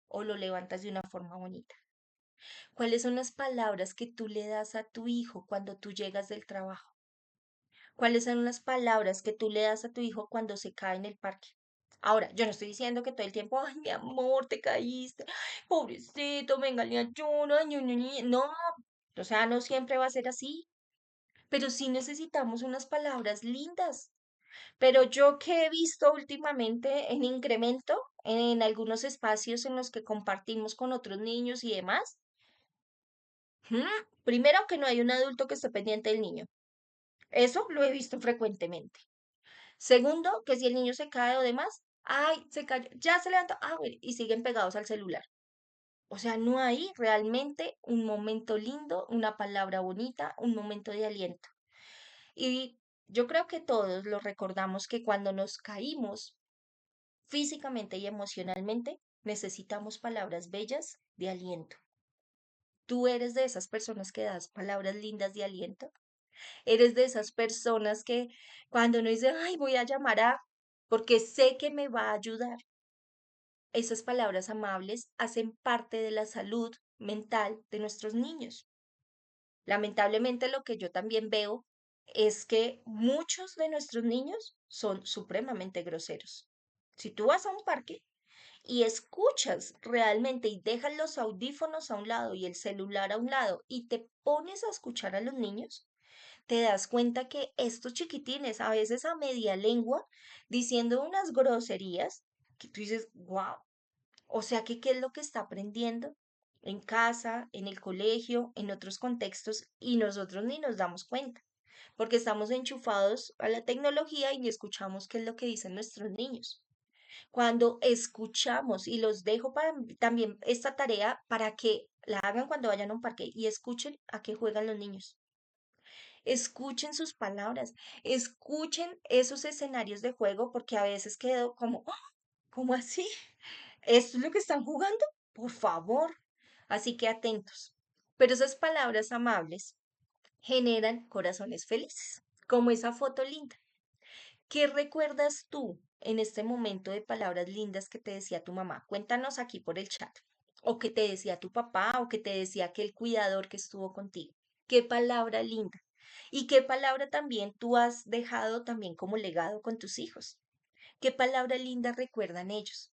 ¿O lo levantas de una forma bonita? ¿Cuáles son las palabras que tú le das a tu hijo cuando tú llegas del trabajo? ¿Cuáles son las palabras que tú le das a tu hijo cuando se cae en el parque? Ahora, yo no estoy diciendo que todo el tiempo, ay, mi amor, te caíste, ay, pobrecito, venga, le ayuno, ay, no, o sea, no siempre va a ser así, pero sí necesitamos unas palabras lindas. Pero yo que he visto últimamente en incremento en algunos espacios en los que compartimos con otros niños y demás, primero que no hay un adulto que esté pendiente del niño. Eso lo he visto frecuentemente. Segundo, que si el niño se cae o demás, ay, se cayó, ya se levantó, bueno, y siguen pegados al celular. O sea, no hay realmente un momento lindo, una palabra bonita, un momento de aliento. Y yo creo que todos lo recordamos que cuando nos caímos, Físicamente y emocionalmente necesitamos palabras bellas de aliento. ¿Tú eres de esas personas que das palabras lindas de aliento? ¿Eres de esas personas que cuando uno dice, ay, voy a llamar a, porque sé que me va a ayudar? Esas palabras amables hacen parte de la salud mental de nuestros niños. Lamentablemente lo que yo también veo es que muchos de nuestros niños son supremamente groseros. Si tú vas a un parque y escuchas realmente y dejas los audífonos a un lado y el celular a un lado y te pones a escuchar a los niños, te das cuenta que estos chiquitines, a veces a media lengua, diciendo unas groserías que tú dices, wow, o sea que qué es lo que está aprendiendo en casa, en el colegio, en otros contextos y nosotros ni nos damos cuenta, porque estamos enchufados a la tecnología y ni escuchamos qué es lo que dicen nuestros niños. Cuando escuchamos, y los dejo para también esta tarea para que la hagan cuando vayan a un parque y escuchen a qué juegan los niños. Escuchen sus palabras, escuchen esos escenarios de juego, porque a veces quedo como, "Ah, ¿cómo así? ¿Esto es lo que están jugando? Por favor". Así que atentos. Pero esas palabras amables generan corazones felices, como esa foto linda. ¿Qué recuerdas tú en este momento de palabras lindas que te decía tu mamá? Cuéntanos aquí por el chat. O que te decía tu papá, o que te decía aquel cuidador que estuvo contigo. Qué palabra linda. Y qué palabra también tú has dejado también como legado con tus hijos. Qué palabra linda recuerdan ellos.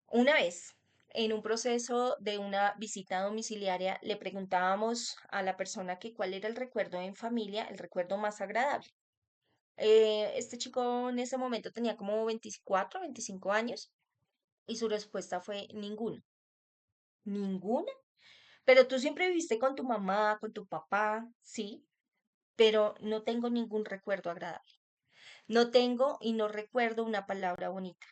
Una vez, en un proceso de una visita domiciliaria, le preguntábamos a la persona que cuál era el recuerdo en familia, el recuerdo más agradable. Este chico en ese momento tenía como 24, 25 años y su respuesta fue ninguno. ¿Ninguna? Pero tú siempre viviste con tu mamá, con tu papá, sí, pero no tengo ningún recuerdo agradable. No tengo y no recuerdo una palabra bonita.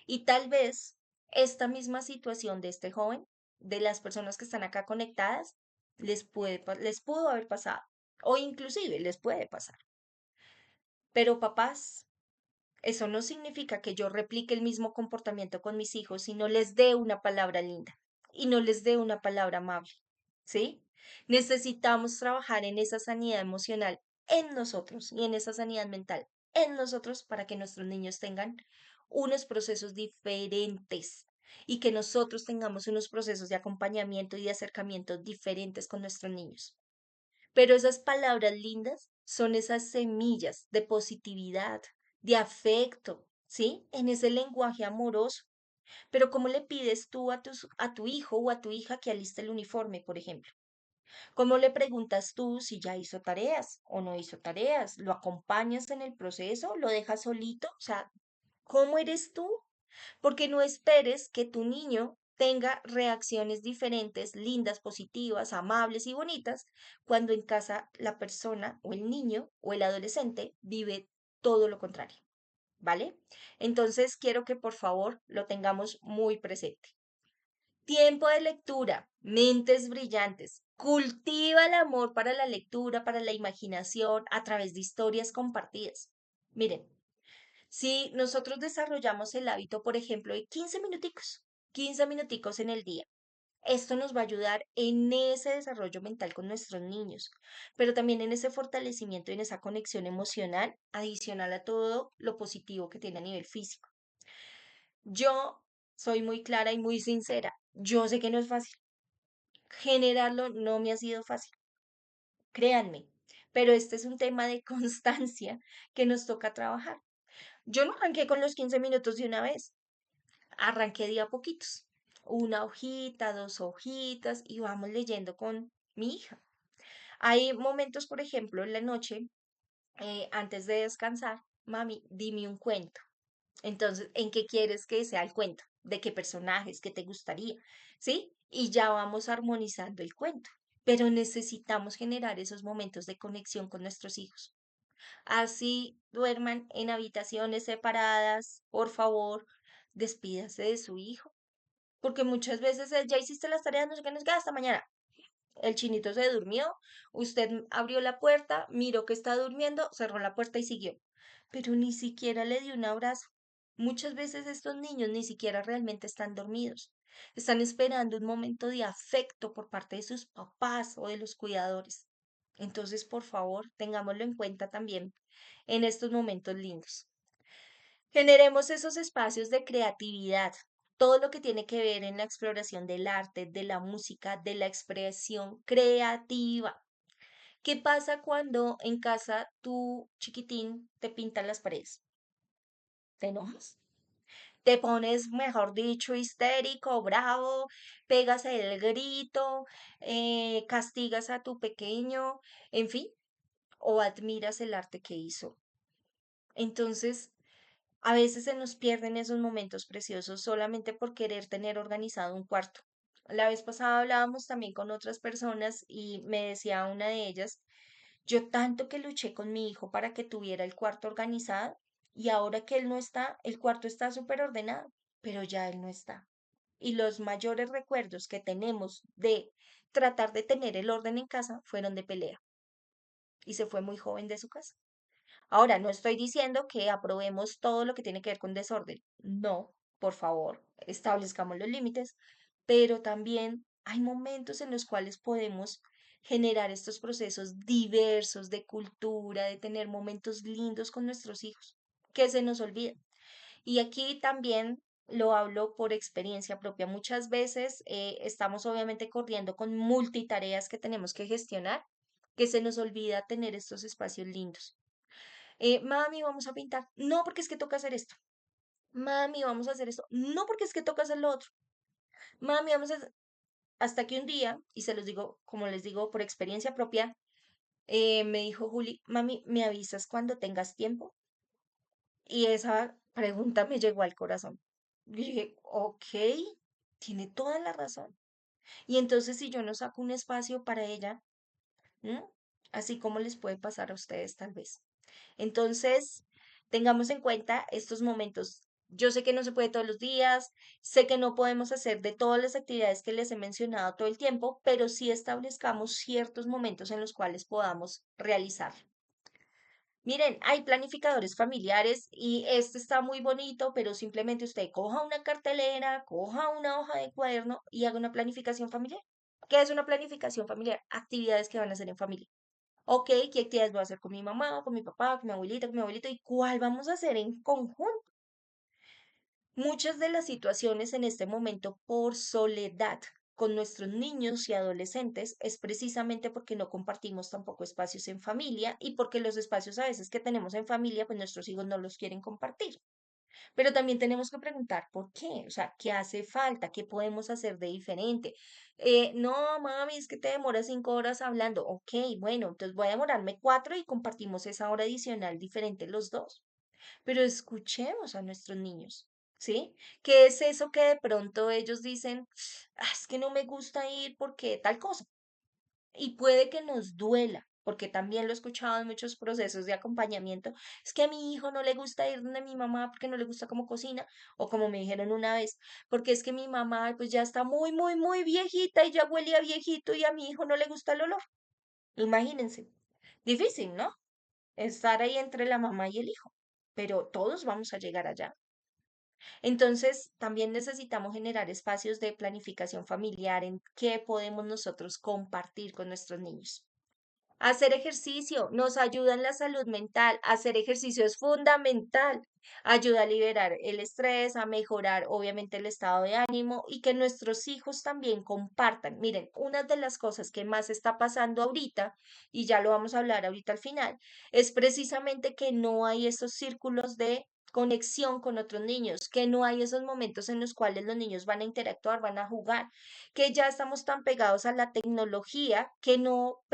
Y tal vez esta misma situación de este joven, de las personas que están acá conectadas, les pudo haber pasado o inclusive les puede pasar. Pero papás, eso no significa que yo replique el mismo comportamiento con mis hijos y no les dé una palabra linda y no les dé una palabra amable, ¿sí? Necesitamos trabajar en esa sanidad emocional en nosotros y en esa sanidad mental en nosotros para que nuestros niños tengan unos procesos diferentes y que nosotros tengamos unos procesos de acompañamiento y de acercamiento diferentes con nuestros niños. Pero esas palabras lindas son esas semillas de positividad, de afecto, ¿sí? En ese lenguaje amoroso. Pero ¿cómo le pides tú a tu hijo o a tu hija que aliste el uniforme, por ejemplo? ¿Cómo le preguntas tú si ya hizo tareas o no hizo tareas? ¿Lo acompañas en el proceso? ¿Lo dejas solito? O sea, ¿cómo eres tú? Porque no esperes que tu niño tenga reacciones diferentes, lindas, positivas, amables y bonitas, cuando en casa la persona o el niño o el adolescente vive todo lo contrario, ¿vale? Entonces quiero que por favor lo tengamos muy presente. Tiempo de lectura, mentes brillantes. Cultiva el amor para la lectura, para la imaginación, a través de historias compartidas. Miren, si nosotros desarrollamos el hábito, por ejemplo, de 15 minuticos en el día, esto nos va a ayudar en ese desarrollo mental con nuestros niños, pero también en ese fortalecimiento y en esa conexión emocional adicional a todo lo positivo que tiene a nivel físico. Yo soy muy clara y muy sincera. Yo sé que no es fácil. Generarlo no me ha sido fácil, créanme, pero este es un tema de constancia que nos toca trabajar. Yo no arranqué con los 15 minutos de una vez. Arranqué de a poquitos, una hojita, dos hojitas y vamos leyendo con mi hija. Hay momentos, por ejemplo, en la noche, antes de descansar, mami, dime un cuento. Entonces, ¿en qué quieres que sea el cuento? ¿De qué personajes? ¿Qué te gustaría? ¿Sí? Y ya vamos armonizando el cuento. Pero necesitamos generar esos momentos de conexión con nuestros hijos. Así duerman en habitaciones separadas, por favor, despídase de su hijo. Porque muchas veces ya hiciste las tareas, no sé qué, nos queda hasta mañana. El chinito se durmió, usted abrió la puerta, miró que está durmiendo, cerró la puerta y siguió. pero ni siquiera le dio un abrazo. Muchas veces estos niños ni siquiera realmente están dormidos. Están esperando un momento de afecto por parte de sus papás o de los cuidadores. Entonces, por favor, tengámoslo en cuenta también en estos momentos lindos. Generemos esos espacios de creatividad, todo lo que tiene que ver en la exploración del arte, de la música, de la expresión creativa. ¿Qué pasa cuando en casa tu chiquitín te pintan las paredes? ¿Te enojas? Te pones, mejor dicho, histérico, bravo, pegas el grito, castigas a tu pequeño, en fin, o admiras el arte que hizo. Entonces, a veces se nos pierden esos momentos preciosos solamente por querer tener organizado un cuarto. La vez pasada hablábamos también con otras personas y me decía una de ellas, yo tanto que luché con mi hijo para que tuviera el cuarto organizado y ahora que él no está, el cuarto está súper ordenado, pero ya él no está. Y los mayores recuerdos que tenemos de tratar de tener el orden en casa fueron de pelea y se fue muy joven de su casa. Ahora, no estoy diciendo que aprobemos todo lo que tiene que ver con desorden. No, por favor, establezcamos los límites, pero también hay momentos en los cuales podemos generar estos procesos diversos de cultura, de tener momentos lindos con nuestros hijos, que se nos olvida. Y aquí también lo hablo por experiencia propia. Muchas veces estamos obviamente corriendo con multitareas que tenemos que gestionar, que se nos olvida tener estos espacios lindos. Mami, vamos a pintar. No, porque es que toca hacer esto. Mami, vamos a hacer esto. No, porque es que toca hacer lo otro. Mami, vamos a hacer... Hasta que un día, y se los digo, como les digo, por experiencia propia, me dijo Juli, mami, ¿me avisas cuando tengas tiempo? Y esa pregunta me llegó al corazón. Y dije, ok, tiene toda la razón. Y entonces si yo no saco un espacio para ella, ¿m? Así como les puede pasar a ustedes tal vez. Entonces, tengamos en cuenta estos momentos. Yo sé que no se puede todos los días, sé que no podemos hacer de todas las actividades que les he mencionado todo el tiempo, pero sí establezcamos ciertos momentos en los cuales podamos realizar. Miren, hay planificadores familiares y este está muy bonito, pero simplemente usted coja una cartelera, coja una hoja de cuaderno y haga una planificación familiar. ¿Qué es una planificación familiar? Actividades que van a hacer en familia. Ok, ¿qué actividades voy a hacer con mi mamá, con mi papá, con mi abuelita, con mi abuelito? ¿Y cuál vamos a hacer en conjunto? Muchas de las situaciones en este momento por soledad con nuestros niños y adolescentes es precisamente porque no compartimos tampoco espacios en familia y porque los espacios a veces que tenemos en familia, pues nuestros hijos no los quieren compartir. Pero también tenemos que preguntar por qué, o sea, ¿qué hace falta? ¿Qué podemos hacer de diferente? No, mami, es que te demoras 5 horas hablando. Ok, bueno, entonces voy a demorarme 4 y compartimos esa hora adicional diferente los dos. Pero escuchemos a nuestros niños, ¿sí? ¿Qué es eso que de pronto ellos dicen, "Ah, es que no me gusta ir porque tal cosa"? Y puede que nos duela, porque también lo he escuchado en muchos procesos de acompañamiento, es que a mi hijo no le gusta ir donde mi mamá porque no le gusta cómo cocina, o como me dijeron una vez, porque es que mi mamá pues ya está muy, muy, muy viejita y ya huele a viejito y a mi hijo no le gusta el olor. Imagínense, difícil, ¿no? Estar ahí entre la mamá y el hijo, pero todos vamos a llegar allá. Entonces, también necesitamos generar espacios de planificación familiar en qué podemos nosotros compartir con nuestros niños. Hacer ejercicio nos ayuda en la salud mental. Hacer ejercicio es fundamental. Ayuda a liberar el estrés, a mejorar obviamente el estado de ánimo y que nuestros hijos también compartan. Miren, una de las cosas que más está pasando ahorita, y ya lo vamos a hablar ahorita al final, es precisamente que no hay esos círculos de conexión con otros niños, que no hay esos momentos en los cuales los niños van a interactuar, van a jugar, que ya estamos tan pegados a la tecnología que no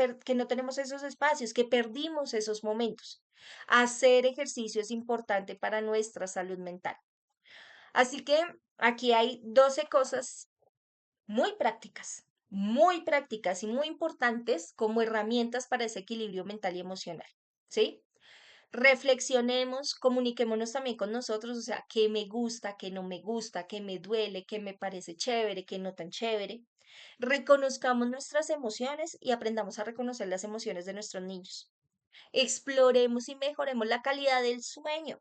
tenemos esos espacios, que perdimos esos momentos. Hacer ejercicio es importante para nuestra salud mental. Así que aquí hay 12 cosas muy prácticas y muy importantes como herramientas para ese equilibrio mental y emocional. ¿Sí? Reflexionemos, comuniquémonos también con nosotros, o sea, qué me gusta, qué no me gusta, qué me duele, qué me parece chévere, qué no tan chévere. Reconozcamos nuestras emociones y aprendamos a reconocer las emociones de nuestros niños. Exploremos y mejoremos la calidad del sueño.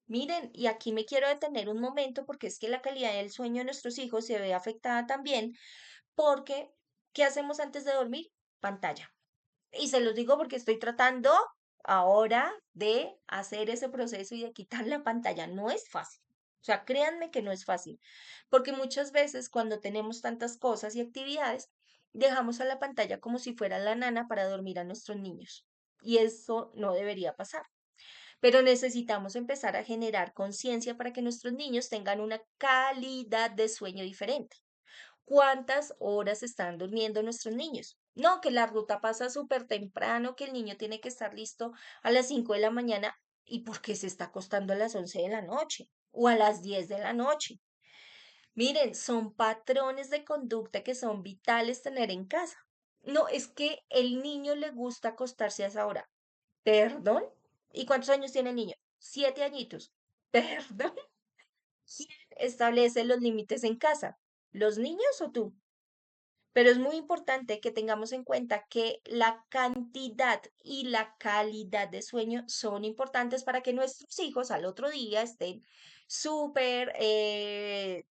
Miren, y aquí me quiero detener un momento porque es que la calidad del sueño de nuestros hijos se ve afectada también porque, ¿qué hacemos antes de dormir? Pantalla. Y se los digo porque estoy tratando ahora de hacer ese proceso y de quitar la pantalla. No es fácil. O sea, créanme que no es fácil, porque muchas veces cuando tenemos tantas cosas y actividades, dejamos a la pantalla como si fuera la nana para dormir a nuestros niños. Y eso no debería pasar. Pero necesitamos empezar a generar conciencia para que nuestros niños tengan una calidad de sueño diferente. ¿Cuántas horas están durmiendo nuestros niños? No, que la ruta pasa súper temprano, que el niño tiene que estar listo a las 5 de la mañana y porque se está acostando a las 11 de la noche o a las 10 de la noche. Miren, son patrones de conducta que son vitales tener en casa. No, es que el niño le gusta acostarse a esa hora. ¿Perdón? ¿Y cuántos años tiene el niño? 7 añitos. ¿Perdón? ¿Quién establece los límites en casa? ¿Los niños o tú? Pero es muy importante que tengamos en cuenta que la cantidad y la calidad de sueño son importantes para que nuestros hijos al otro día estén súper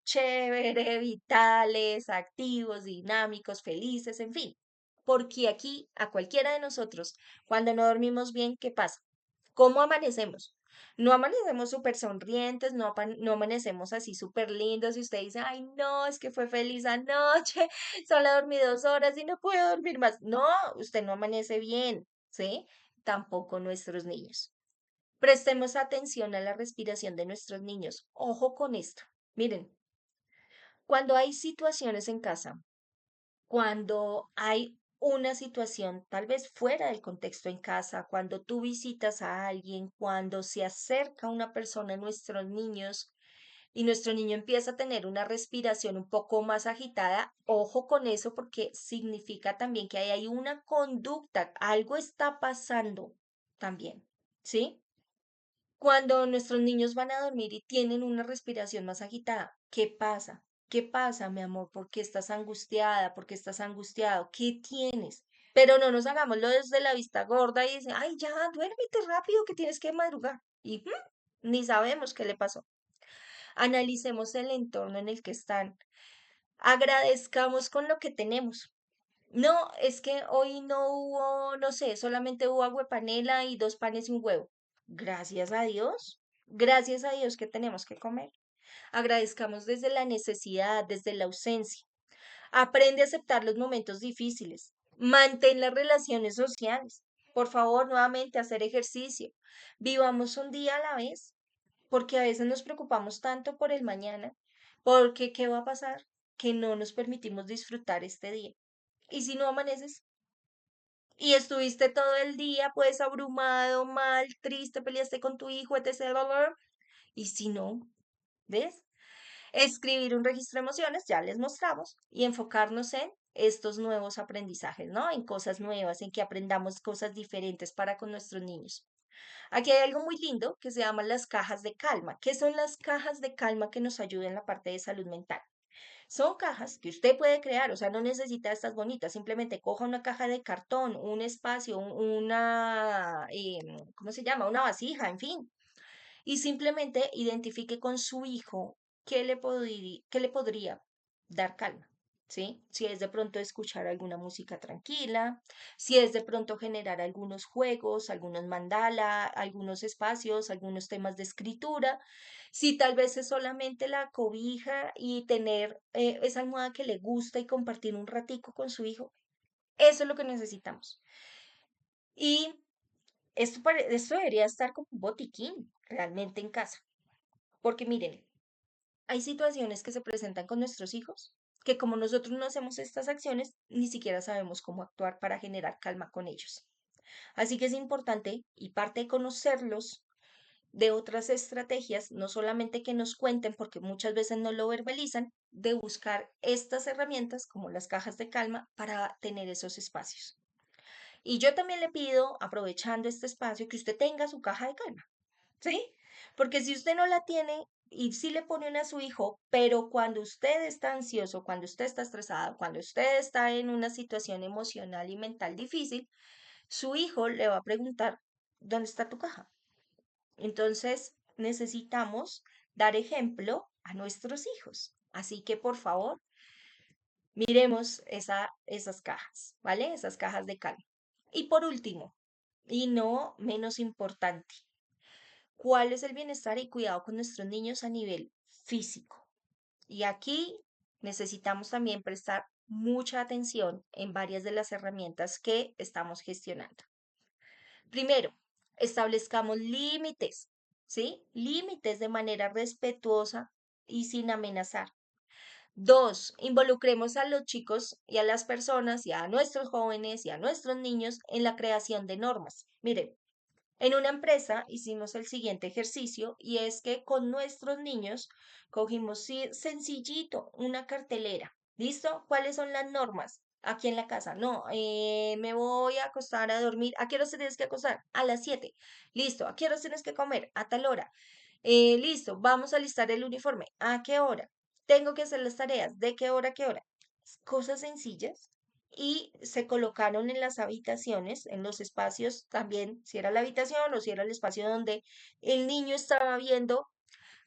chévere, vitales, activos, dinámicos, felices, en fin. Porque aquí, a cualquiera de nosotros, cuando no dormimos bien, ¿qué pasa? ¿Cómo amanecemos? No amanecemos súper sonrientes, no amanecemos así súper lindos y usted dice, ay, no, es que fue feliz anoche, solo dormí 2 horas y no puedo dormir más. No, usted no amanece bien, ¿sí? Tampoco nuestros niños. Prestemos atención a la respiración de nuestros niños. Ojo con esto. Miren, cuando hay situaciones en casa, cuando hay una situación tal vez fuera del contexto en casa, cuando tú visitas a alguien, cuando se acerca una persona a nuestros niños y nuestro niño empieza a tener una respiración un poco más agitada, ojo con eso porque significa también que ahí hay una conducta, algo está pasando también, ¿sí? Cuando nuestros niños van a dormir y tienen una respiración más agitada, ¿qué pasa? ¿Qué pasa, mi amor? ¿Por qué estás angustiada? ¿Por qué estás angustiado? ¿Qué tienes? Pero no nos hagámoslo desde la vista gorda y dicen, ay, ya, duérmete rápido que tienes que madrugar. Y ni sabemos qué le pasó. Analicemos el entorno en el que están. Agradezcamos con lo que tenemos. No, es que hoy no hubo, no sé, solamente hubo agua de panela y 2 panes y un huevo. Gracias a Dios que tenemos que comer. Agradezcamos desde la necesidad, desde la ausencia. Aprende a aceptar los momentos difíciles. Mantén las relaciones sociales. Por favor, nuevamente, hacer ejercicio. Vivamos un día a la vez, porque a veces nos preocupamos tanto por el mañana, porque ¿qué va a pasar? Que no nos permitimos disfrutar este día. ¿Y si no amaneces? Y estuviste todo el día pues abrumado, mal, triste, peleaste con tu hijo, etc. bla, bla, bla. Y si no, ¿ves? Escribir un registro de emociones, ya les mostramos, y enfocarnos en estos nuevos aprendizajes, ¿no? En cosas nuevas, en que aprendamos cosas diferentes para con nuestros niños. Aquí hay algo muy lindo que se llama las cajas de calma. ¿Qué son las cajas de calma que nos ayudan en la parte de salud mental? Son cajas que usted puede crear, o sea, no necesita estas bonitas, simplemente coja una caja de cartón, un espacio, ¿cómo se llama? Una vasija, en fin, y simplemente identifique con su hijo qué le podría dar calma, ¿sí? Si es de pronto escuchar alguna música tranquila, si es de pronto generar algunos juegos, algunos mandala, algunos espacios, algunos temas de escritura, si tal vez es solamente la cobija y tener esa almohada que le gusta y compartir un ratico con su hijo, eso es lo que necesitamos. Y esto debería estar como un botiquín realmente en casa. Porque miren, hay situaciones que se presentan con nuestros hijos que como nosotros no hacemos estas acciones, ni siquiera sabemos cómo actuar para generar calma con ellos. Así que es importante y parte de conocerlos de otras estrategias, no solamente que nos cuenten, porque muchas veces no lo verbalizan, de buscar estas herramientas como las cajas de calma para tener esos espacios. Y yo también le pido, aprovechando este espacio, que usted tenga su caja de calma. ¿Sí? Porque si usted no la tiene y sí le pone una a su hijo, pero cuando usted está ansioso, cuando usted está estresado, cuando usted está en una situación emocional y mental difícil, su hijo le va a preguntar, ¿Dónde está tu caja? Entonces, necesitamos dar ejemplo a nuestros hijos. Así que, por favor, miremos esas cajas, ¿vale? Esas cajas de cal. Y por último, y no menos importante, ¿cuál es el bienestar y cuidado con nuestros niños a nivel físico? Y aquí necesitamos también prestar mucha atención en varias de las herramientas que estamos gestionando. Primero, establezcamos límites, ¿sí? Límites de manera respetuosa y sin amenazar. Dos, involucremos a los chicos y a las personas y a nuestros jóvenes y a nuestros niños en la creación de normas. Miren, en una empresa hicimos el siguiente ejercicio y es que con nuestros niños cogimos sencillito una cartelera. ¿Listo? ¿Cuáles son las normas aquí en la casa? No, me voy a acostar a dormir. ¿A qué hora te tienes que acostar? A las 7. Listo. ¿A qué hora tienes que comer? A tal hora. Listo. Vamos a listar el uniforme. ¿A qué hora? Tengo que hacer las tareas. ¿De qué hora a qué hora? Cosas sencillas y se colocaron en las habitaciones, en los espacios también, si era la habitación o si era el espacio donde el niño estaba viendo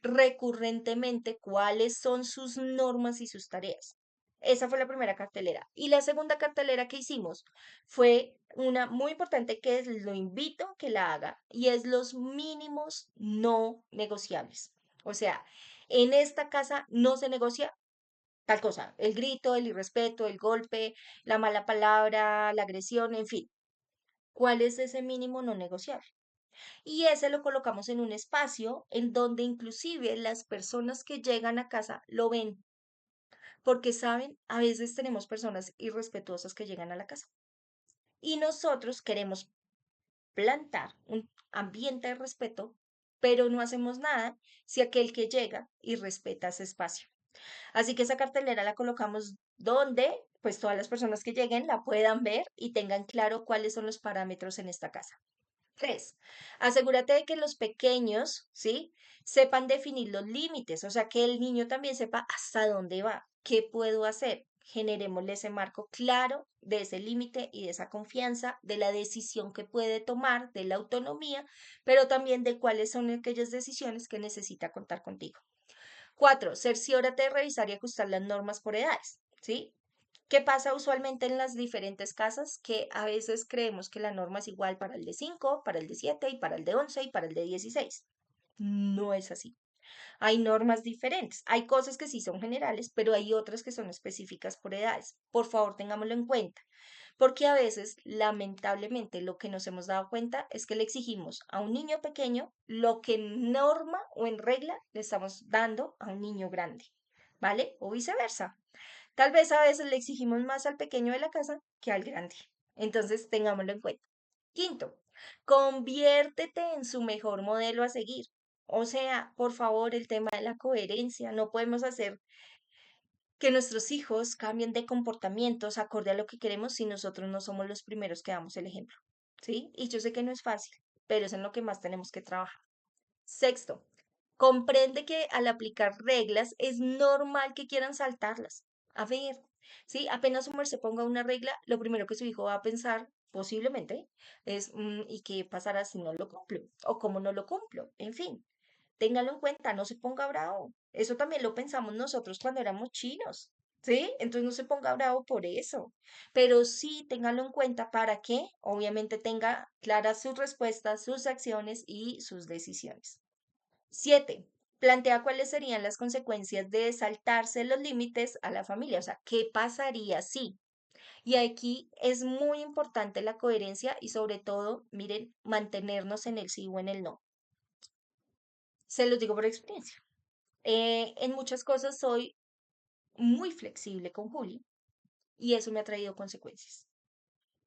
recurrentemente cuáles son sus normas y sus tareas. Esa fue la primera cartelera. Y la segunda cartelera que hicimos fue una muy importante que es, lo invito a que la haga y es los mínimos no negociables. O sea, en esta casa no se negocia tal cosa, el grito, el irrespeto, el golpe, la mala palabra, la agresión, en fin. ¿Cuál es ese mínimo no negociable? Y ese lo colocamos en un espacio en donde inclusive las personas que llegan a casa lo ven, porque saben, a veces tenemos personas irrespetuosas que llegan a la casa. Y nosotros queremos plantar un ambiente de respeto, pero no hacemos nada si aquel que llega y respeta ese espacio. Así que esa cartelera la colocamos donde pues todas las personas que lleguen la puedan ver y tengan claro cuáles son los parámetros en esta casa. Tres, asegúrate de que los pequeños, ¿sí? Sepan definir los límites, o sea, que el niño también sepa hasta dónde va, qué puedo hacer. Generémosle ese marco claro de ese límite y de esa confianza, de la decisión que puede tomar, de la autonomía, pero también de cuáles son aquellas decisiones que necesita contar contigo. Cuatro, cerciórate de revisar y ajustar las normas por edades, ¿sí? ¿Qué pasa usualmente en las diferentes casas? Que a veces creemos que la norma es igual para el de 5, para el de 7 y para el de 11 y para el de 16. No es así. Hay normas diferentes. Hay cosas que sí son generales, pero hay otras que son específicas por edades. Por favor, tengámoslo en cuenta, porque a veces, lamentablemente, lo que nos hemos dado cuenta es que le exigimos a un niño pequeño lo que en norma o en regla le estamos dando a un niño grande, ¿vale? O viceversa. Tal vez a veces le exigimos más al pequeño de la casa que al grande. Entonces, tengámoslo en cuenta. Quinto, conviértete en su mejor modelo a seguir. O sea, por favor, el tema de la coherencia. No podemos hacer que nuestros hijos cambien de comportamientos acorde a lo que queremos si nosotros no somos los primeros que damos el ejemplo. ¿Sí? Y yo sé que no es fácil, pero es en lo que más tenemos que trabajar. Sexto, comprende que al aplicar reglas es normal que quieran saltarlas. A ver, ¿sí? Apenas su se ponga una regla, lo primero que su hijo va a pensar, posiblemente, es, ¿y qué pasará si no lo cumplo? ¿O cómo no lo cumplo? En fin, téngalo en cuenta, no se ponga bravo. Eso también lo pensamos nosotros cuando éramos chinos, ¿sí? Entonces no se ponga bravo por eso, pero sí téngalo en cuenta para que obviamente tenga claras sus respuestas, sus acciones y sus decisiones. Siete, plantea cuáles serían las consecuencias de saltarse los límites a la familia, o sea, ¿qué pasaría si? Y aquí es muy importante la coherencia y sobre todo, miren, mantenernos en el sí o en el no. Se los digo por experiencia. En muchas cosas soy muy flexible con Juli y eso me ha traído consecuencias.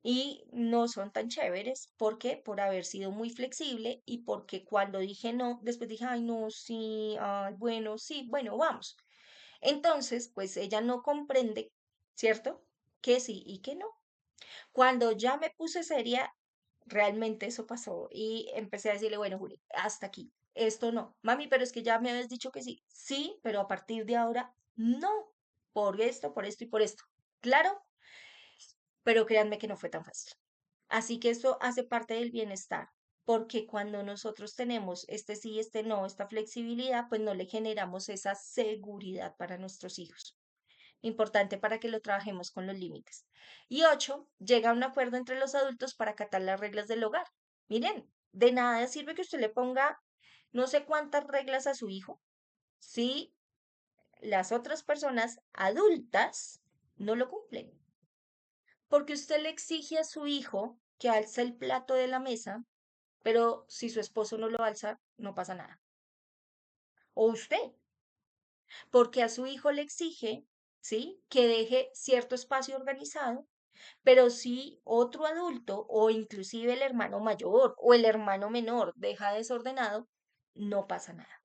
Y no son tan chéveres porque por haber sido muy flexible y porque cuando dije no, después dije, ay, no, sí, ay, bueno, sí, bueno, vamos. Entonces, pues ella no comprende, ¿cierto? Que sí y que no. Cuando ya me puse seria, realmente eso pasó y empecé a decirle, bueno, Juli, hasta aquí, esto no. Mami, pero es que ya me habías dicho que sí. Sí, pero a partir de ahora, no. Por esto y por esto. Claro, pero créanme que no fue tan fácil. Así que eso hace parte del bienestar. porque cuando nosotros tenemos este sí, este no, esta flexibilidad, pues no le generamos esa seguridad para nuestros hijos. Importante para que lo trabajemos con los límites. Y ocho, llega a un acuerdo entre los adultos para acatar las reglas del hogar. Miren, de nada sirve que usted le ponga no sé cuántas reglas a su hijo si las otras personas adultas no lo cumplen. Porque usted le exige a su hijo que alce el plato de la mesa, pero si su esposo no lo alza, no pasa nada. O usted, porque a su hijo le exige, ¿sí? Que deje cierto espacio organizado, pero si otro adulto o inclusive el hermano mayor o el hermano menor deja desordenado, no pasa nada.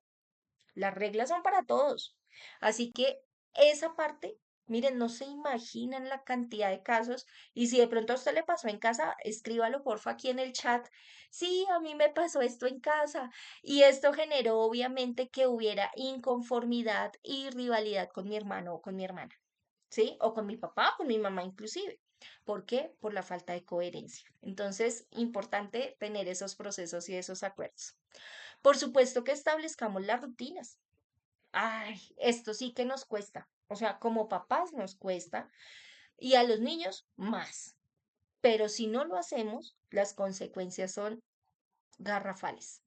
Las reglas son para todos. Así que esa parte, miren, no se imaginan la cantidad de casos. Y si de pronto a usted le pasó en casa, escríbalo porfa aquí en el chat. Sí, a mí me pasó esto en casa. Y esto generó obviamente que hubiera inconformidad y rivalidad con mi hermano o con mi hermana. ¿Sí? O con mi papá o con mi mamá inclusive. ¿Por qué? Por la falta de coherencia. Entonces, importante tener esos procesos y esos acuerdos. Por supuesto que establezcamos las rutinas. Ay, esto sí que nos cuesta. O sea, como papás nos cuesta y a los niños más. Pero si no lo hacemos, las consecuencias son garrafales.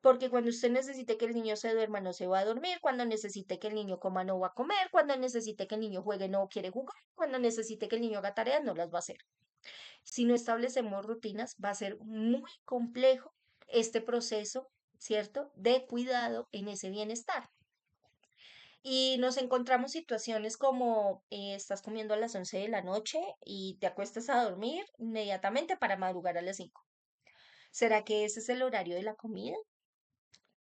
Porque cuando usted necesite que el niño se duerma, no se va a dormir. Cuando necesite que el niño coma, no va a comer. Cuando necesite que el niño juegue, no quiere jugar. Cuando necesite que el niño haga tareas, no las va a hacer. Si no establecemos rutinas, va a ser muy complejo este proceso, ¿cierto? De cuidado en ese bienestar. Y nos encontramos situaciones como estás comiendo a las 11 de la noche y te acuestas a dormir inmediatamente para madrugar a las 5. ¿Será que ese es el horario de la comida?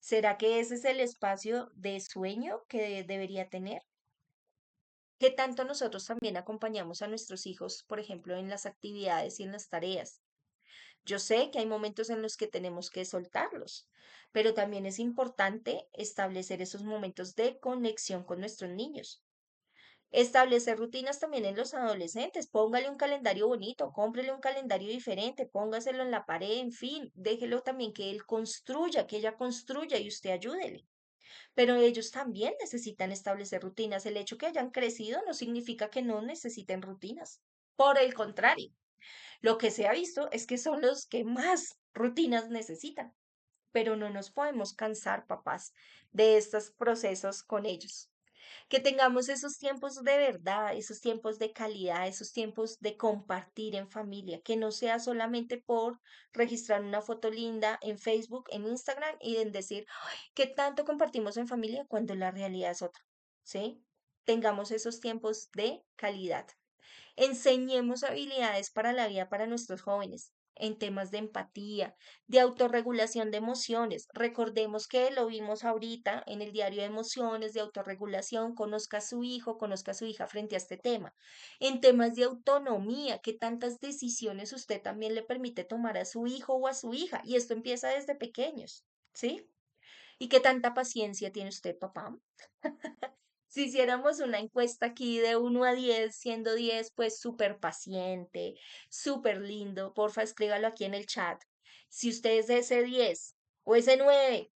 ¿Será que ese es el espacio de sueño que debería tener? ¿Qué tanto nosotros también acompañamos a nuestros hijos, por ejemplo, en las actividades y en las tareas? Yo sé que hay momentos en los que tenemos que soltarlos, pero también es importante establecer esos momentos de conexión con nuestros niños. Establecer rutinas también en los adolescentes. Póngale un calendario bonito, cómprele un calendario diferente, póngaselo en la pared, en fin, déjelo también que él construya, que ella construya y usted ayúdele. Pero ellos también necesitan establecer rutinas. El hecho que hayan crecido no significa que no necesiten rutinas. Por el contrario, lo que se ha visto es que son los que más rutinas necesitan. Pero no nos podemos cansar, papás, de estos procesos con ellos. Que tengamos esos tiempos de verdad, esos tiempos de calidad, esos tiempos de compartir en familia, que no sea solamente por registrar una foto linda en Facebook, en Instagram y en decir, "Ay, ¿qué tanto compartimos en familia?" cuando la realidad es otra, ¿sí? Tengamos esos tiempos de calidad. Enseñemos habilidades para la vida para nuestros jóvenes en temas de empatía, de autorregulación de emociones. Recordemos que lo vimos ahorita en el diario de emociones, de autorregulación, conozca a su hijo, conozca a su hija frente a este tema. En temas de autonomía, ¿qué tantas decisiones usted también le permite tomar a su hijo o a su hija? Y esto empieza desde pequeños, ¿sí? ¿Y qué tanta paciencia tiene usted, papá? Si hiciéramos una encuesta aquí de 1 a 10, siendo 10, pues súper paciente, súper lindo, porfa, escríbalo aquí en el chat. Si usted es ese 10 o ese 9,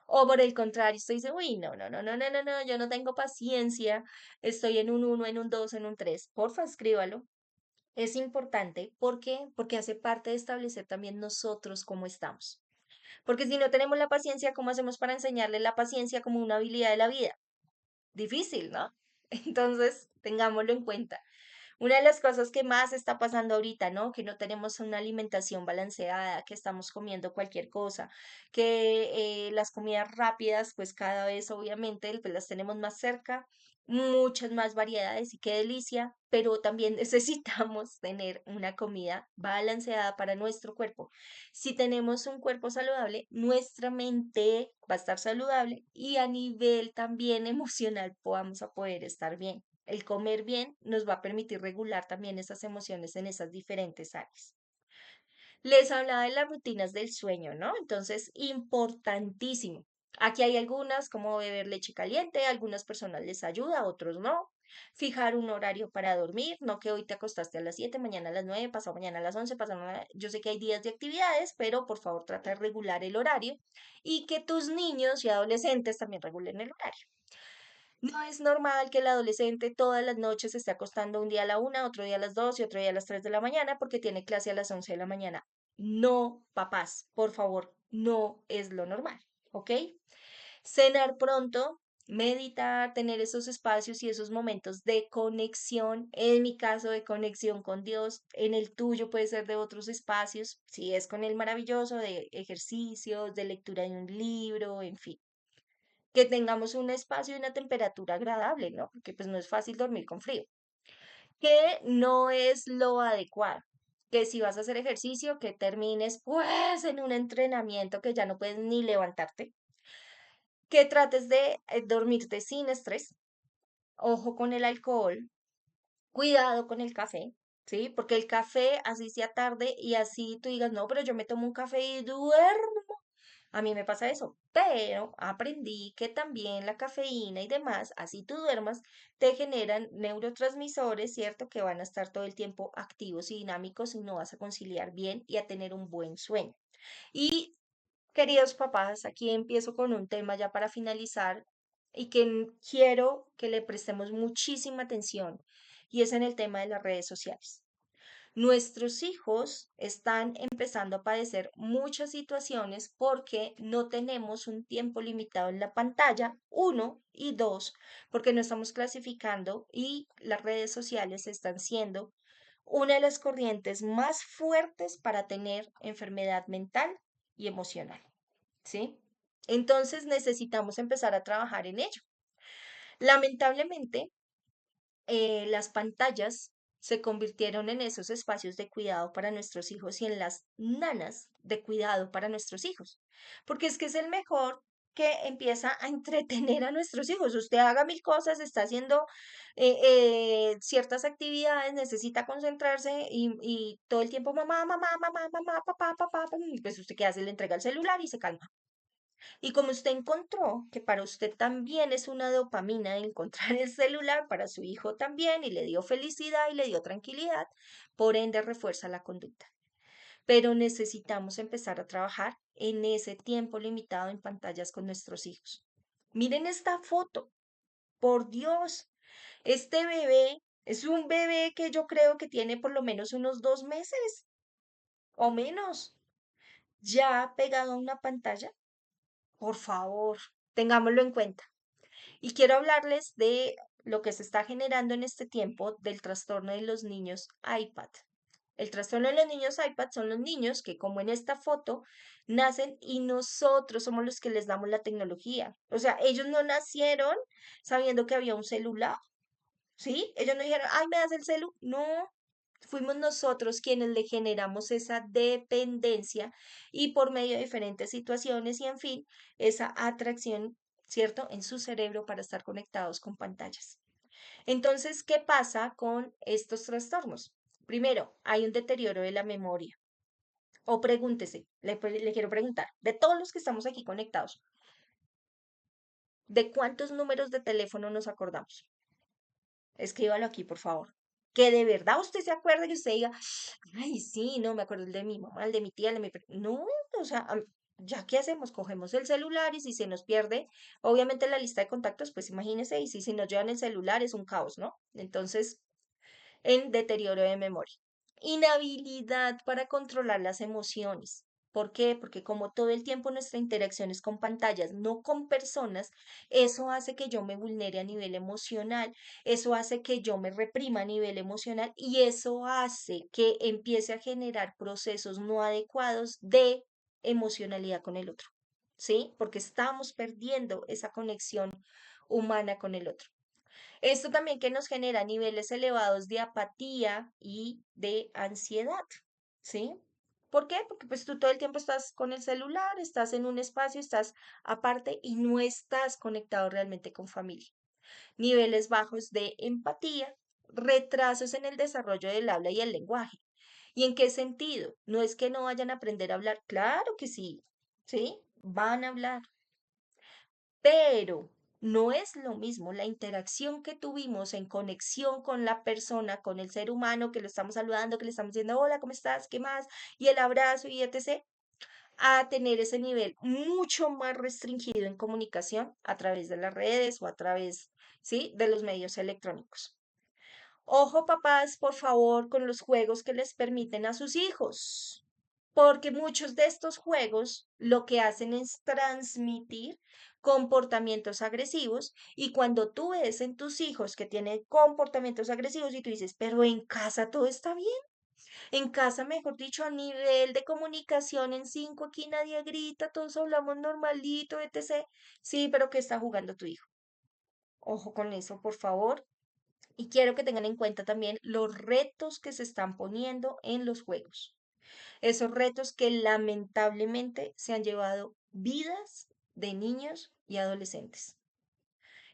o por el contrario, usted dice, uy, no, no, no, no, no, no, no, yo no tengo paciencia, estoy en un 1, en un 2, en un 3, porfa, escríbalo. Es importante, ¿por qué? Porque hace parte de establecer también nosotros cómo estamos. Porque si no tenemos la paciencia, ¿cómo hacemos para enseñarle la paciencia como una habilidad de la vida? Difícil, ¿no? Entonces, tengámoslo en cuenta. Una de las cosas que más está pasando ahorita, ¿no? Que no tenemos una alimentación balanceada, que estamos comiendo cualquier cosa, que las comidas rápidas, pues cada vez obviamente pues, las tenemos más cerca, muchas más variedades y qué delicia, pero también necesitamos tener una comida balanceada para nuestro cuerpo. Si tenemos un cuerpo saludable, nuestra mente va a estar saludable y a nivel también emocional vamos a poder estar bien. El comer bien nos va a permitir regular también esas emociones en esas diferentes áreas. Les hablaba de las rutinas del sueño, ¿no? Entonces, importantísimo. Aquí hay algunas, como beber leche caliente, a algunas personas les ayuda, a otros no. Fijar un horario para dormir, no que hoy te acostaste a las 7, mañana a las 9, pasado mañana a las 11, pasado mañana. Yo sé que hay días de actividades, pero por favor trata de regular el horario y que tus niños y adolescentes también regulen el horario. No es normal que el adolescente todas las noches se esté acostando un día a la 1, otro día a las 2 y otro día a las 3 de la mañana porque tiene clase a las 11 de la mañana. No, papás, por favor, no es lo normal, ¿ok? Cenar pronto, meditar, tener esos espacios y esos momentos de conexión, en mi caso de conexión con Dios, en el tuyo puede ser de otros espacios, si es con el maravilloso de ejercicios, de lectura de un libro, en fin, que tengamos un espacio y una temperatura agradable, ¿no? Porque pues no es fácil dormir con frío, que no es lo adecuado. Que si vas a hacer ejercicio, que termines pues en un entrenamiento que ya no puedes ni levantarte, que trates de dormirte sin estrés, ojo con el alcohol, cuidado con el café, ¿sí? Porque el café, así sea tarde y así tú digas, no, pero yo me tomo un café y duermo. A mí me pasa eso, pero aprendí que también la cafeína y demás, así tú duermas, te generan neurotransmisores, ¿cierto? Que van a estar todo el tiempo activos y dinámicos y no vas a conciliar bien y a tener un buen sueño. Y queridos papás, aquí empiezo con un tema ya para finalizar y que quiero que le prestemos muchísima atención y es en el tema de las redes sociales. Nuestros hijos están empezando a padecer muchas situaciones porque no tenemos un tiempo limitado en la pantalla, uno, y dos, porque no estamos clasificando y las redes sociales están siendo una de las corrientes más fuertes para tener enfermedad mental y emocional. ¿Sí? Entonces necesitamos empezar a trabajar en ello. Lamentablemente, las pantallas se convirtieron en esos espacios de cuidado para nuestros hijos y en las nanas de cuidado para nuestros hijos, porque es que es el mejor que empieza a entretener a nuestros hijos. Usted haga mil cosas, está haciendo ciertas actividades, necesita concentrarse y todo el tiempo mamá, mamá, mamá, mamá, papá, papá, papá, y pues usted qué hace, le entrega el celular y se calma. Y como usted encontró que para usted también es una dopamina encontrar el celular, para su hijo también, y le dio felicidad y le dio tranquilidad, por ende refuerza la conducta. Pero necesitamos empezar a trabajar en ese tiempo limitado en pantallas con nuestros hijos. Miren esta foto, por Dios, este bebé es un bebé que yo creo que tiene por lo menos unos 2 meses o menos, ya pegado a una pantalla. Por favor, tengámoslo en cuenta. Y quiero hablarles de lo que se está generando en este tiempo del trastorno de los niños iPad. El trastorno de los niños iPad son los niños que, como en esta foto, nacen y nosotros somos los que les damos la tecnología. O sea, ellos no nacieron sabiendo que había un celular, ¿sí? Ellos no dijeron, ay, ¿me das el celu? No, fuimos nosotros quienes le generamos esa dependencia y por medio de diferentes situaciones y, en fin, esa atracción, ¿cierto?, en su cerebro para estar conectados con pantallas. Entonces, ¿qué pasa con estos trastornos? Primero, hay un deterioro de la memoria. O pregúntese, le quiero preguntar, de todos los que estamos aquí conectados, ¿de cuántos números de teléfono nos acordamos? Escríbalo aquí, por favor. Que de verdad usted se acuerde que usted diga, ay, sí, no, me acuerdo el de mi mamá, el de mi tía, el de mi... No, o sea, ya qué hacemos, cogemos el celular y si se nos pierde, obviamente la lista de contactos, pues imagínese, y si nos llevan el celular es un caos, ¿no? Entonces, en deterioro de memoria. Inhabilidad para controlar las emociones. ¿Por qué? Porque como todo el tiempo nuestra interacción es con pantallas, no con personas, eso hace que yo me vulnere a nivel emocional, eso hace que yo me reprima a nivel emocional y eso hace que empiece a generar procesos no adecuados de emocionalidad con el otro, ¿sí? Porque estamos perdiendo esa conexión humana con el otro. Esto también que nos genera niveles elevados de apatía y de ansiedad, ¿sí? ¿Por qué? Porque pues tú todo el tiempo estás con el celular, estás en un espacio, estás aparte y no estás conectado realmente con familia. Niveles bajos de empatía, retrasos en el desarrollo del habla y el lenguaje. ¿Y en qué sentido? No es que no vayan a aprender a hablar, claro que sí, ¿sí? Van a hablar, pero no es lo mismo la interacción que tuvimos en conexión con la persona, con el ser humano, que lo estamos saludando, que le estamos diciendo, hola, ¿cómo estás? ¿Qué más? Y el abrazo y etc., a tener ese nivel mucho más restringido en comunicación a través de las redes o a través, ¿sí?, de los medios electrónicos. Ojo, papás, por favor, con los juegos que les permiten a sus hijos, porque muchos de estos juegos lo que hacen es transmitir comportamientos agresivos y cuando tú ves en tus hijos que tienen comportamientos agresivos y tú dices, pero en casa todo está bien, en casa, mejor dicho, a nivel de comunicación en cinco, aquí nadie grita, todos hablamos normalito, etc. Sí, pero ¿qué está jugando tu hijo? Ojo con eso, por favor. Y quiero que tengan en cuenta también los retos que se están poniendo en los juegos. Esos retos que lamentablemente se han llevado vidas de niños y adolescentes.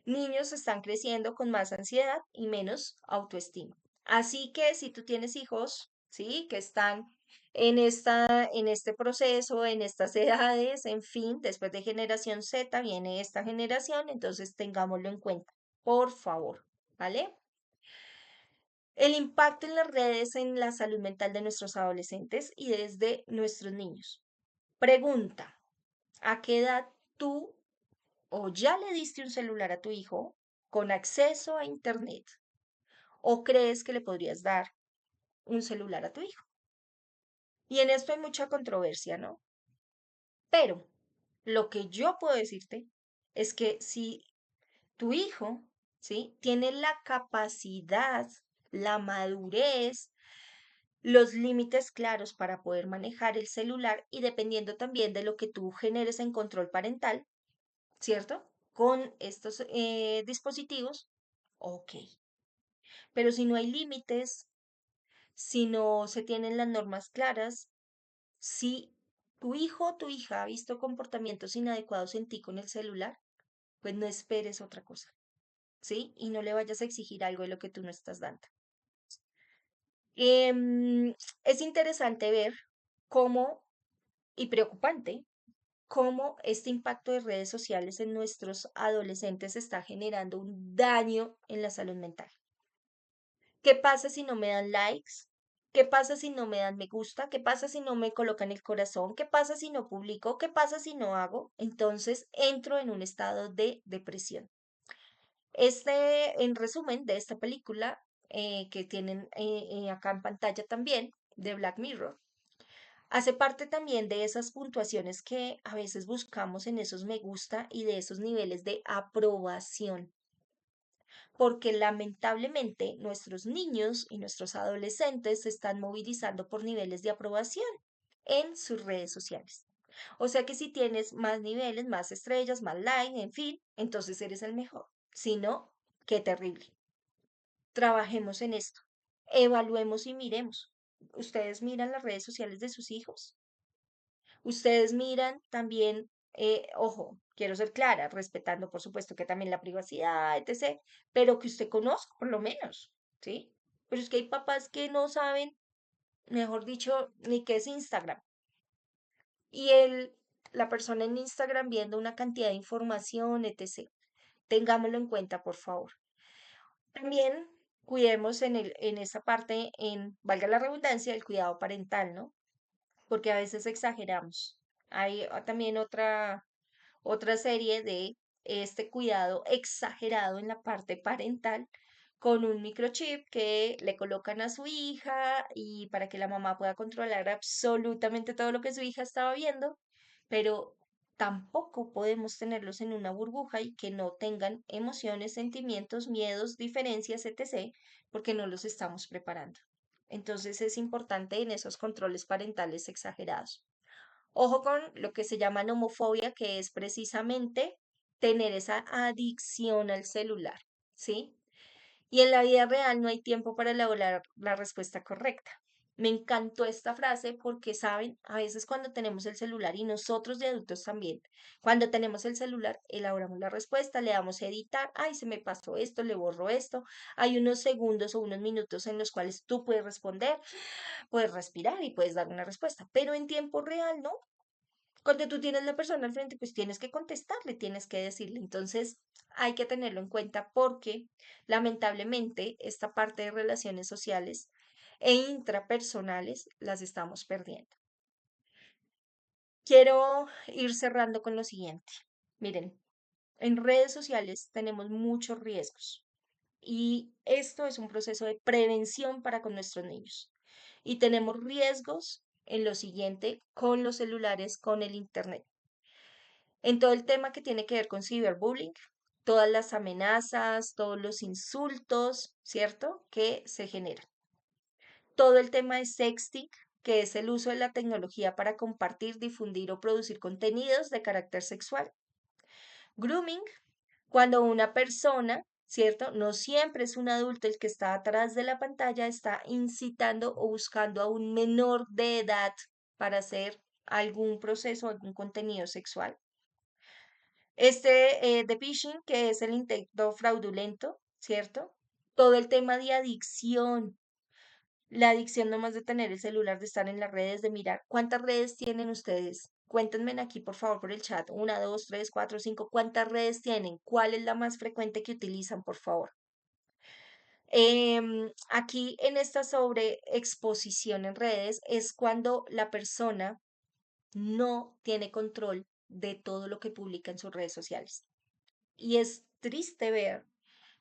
Niños están creciendo con más ansiedad y menos autoestima. Así que si tú tienes hijos, ¿sí?, que están en este proceso, en estas edades, en fin, después de generación Z viene esta generación, entonces tengámoslo en cuenta, por favor, ¿vale? El impacto en las redes en la salud mental de nuestros adolescentes y desde nuestros niños. Pregunta, ¿a qué edad tú o ya le diste un celular a tu hijo con acceso a Internet o crees que le podrías dar un celular a tu hijo? Y en esto hay mucha controversia, ¿no? Pero lo que yo puedo decirte es que si tu hijo, ¿sí?, tiene la capacidad, la madurez, los límites claros para poder manejar el celular y dependiendo también de lo que tú generes en control parental, ¿cierto? Con estos dispositivos, ok. Pero si no hay límites, si no se tienen las normas claras, si tu hijo o tu hija ha visto comportamientos inadecuados en ti con el celular, pues no esperes otra cosa, ¿sí? Y no le vayas a exigir algo de lo que tú no estás dando. Es interesante ver cómo, y preocupante, cómo este impacto de redes sociales en nuestros adolescentes está generando un daño en la salud mental. ¿Qué pasa si no me dan likes? ¿Qué pasa si no me dan me gusta? ¿Qué pasa si no me colocan el corazón? ¿Qué pasa si no publico? ¿Qué pasa si no hago? Entonces entro en un estado de depresión. En resumen de esta película que tienen acá en pantalla también, de Black Mirror, hace parte también de esas puntuaciones que a veces buscamos en esos me gusta y de esos niveles de aprobación, porque lamentablemente nuestros niños y nuestros adolescentes se están movilizando por niveles de aprobación en sus redes sociales. O sea que si tienes más niveles, más estrellas, más likes, en fin, entonces eres el mejor. Si no, qué terrible. Trabajemos en esto. Evaluemos y miremos. ¿Ustedes miran las redes sociales de sus hijos? Ustedes miran también, ojo, quiero ser clara, respetando por supuesto que también la privacidad, etc., pero que usted conozca por lo menos, ¿sí? Pero es que hay papás que no saben, mejor dicho, ni qué es Instagram. Y la persona en Instagram viendo una cantidad de información, etc. Tengámoslo en cuenta, por favor. También cuidemos en esa parte, valga la redundancia, el cuidado parental, ¿no? Porque a veces exageramos. Hay también otra serie de este cuidado exagerado en la parte parental con un microchip que le colocan a su hija y para que la mamá pueda controlar absolutamente todo lo que su hija estaba viendo, pero tampoco podemos tenerlos en una burbuja y que no tengan emociones, sentimientos, miedos, diferencias, etc., porque no los estamos preparando. Entonces es importante en esos controles parentales exagerados. Ojo con lo que se llama nomofobia, que es precisamente tener esa adicción al celular, ¿sí? Y en la vida real no hay tiempo para elaborar la respuesta correcta. Me encantó esta frase porque, saben, a veces cuando tenemos el celular y nosotros de adultos también, cuando tenemos el celular, elaboramos la respuesta, le damos a editar, ay, se me pasó esto, le borro esto. Hay unos segundos o unos minutos en los cuales tú puedes responder, puedes respirar y puedes dar una respuesta, pero en tiempo real, ¿no? Cuando tú tienes la persona al frente, pues tienes que contestarle, tienes que decirle. Entonces, hay que tenerlo en cuenta porque lamentablemente esta parte de relaciones sociales e intrapersonales las estamos perdiendo. Quiero ir cerrando con lo siguiente. Miren, en redes sociales tenemos muchos riesgos y esto es un proceso de prevención para con nuestros niños. Y tenemos riesgos en lo siguiente con los celulares, con el internet. En todo el tema que tiene que ver con ciberbullying, todas las amenazas, todos los insultos, ¿cierto? Que se generan. Todo el tema de sexting, que es el uso de la tecnología para compartir, difundir o producir contenidos de carácter sexual. Grooming, cuando una persona, ¿cierto? No siempre es un adulto el que está atrás de la pantalla, está incitando o buscando a un menor de edad para hacer algún proceso, algún contenido sexual. De phishing, que es el intento fraudulento, ¿cierto? Todo el tema de adicción, la adicción nomás de tener el celular, de estar en las redes, de mirar. ¿Cuántas redes tienen ustedes? Cuéntenme aquí, por favor, por el chat. Una, dos, tres, cuatro, cinco. ¿Cuántas redes tienen? ¿Cuál es la más frecuente que utilizan, por favor? Aquí en esta sobreexposición en redes es cuando la persona no tiene control de todo lo que publica en sus redes sociales. Y es triste ver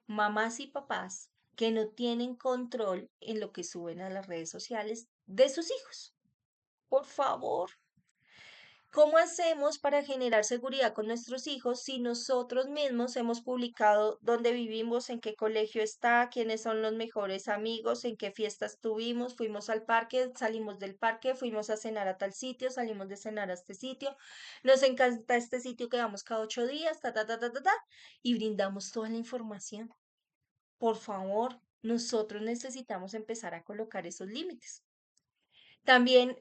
mamás y papás que no tienen control en lo que suben a las redes sociales de sus hijos. Por favor, ¿cómo hacemos para generar seguridad con nuestros hijos si nosotros mismos hemos publicado dónde vivimos, en qué colegio está, quiénes son los mejores amigos, en qué fiestas tuvimos, fuimos al parque, salimos del parque, fuimos a cenar a tal sitio, salimos de cenar a este sitio, nos encanta este sitio que vamos cada 8 días, y brindamos toda la información? Por favor, nosotros necesitamos empezar a colocar esos límites. También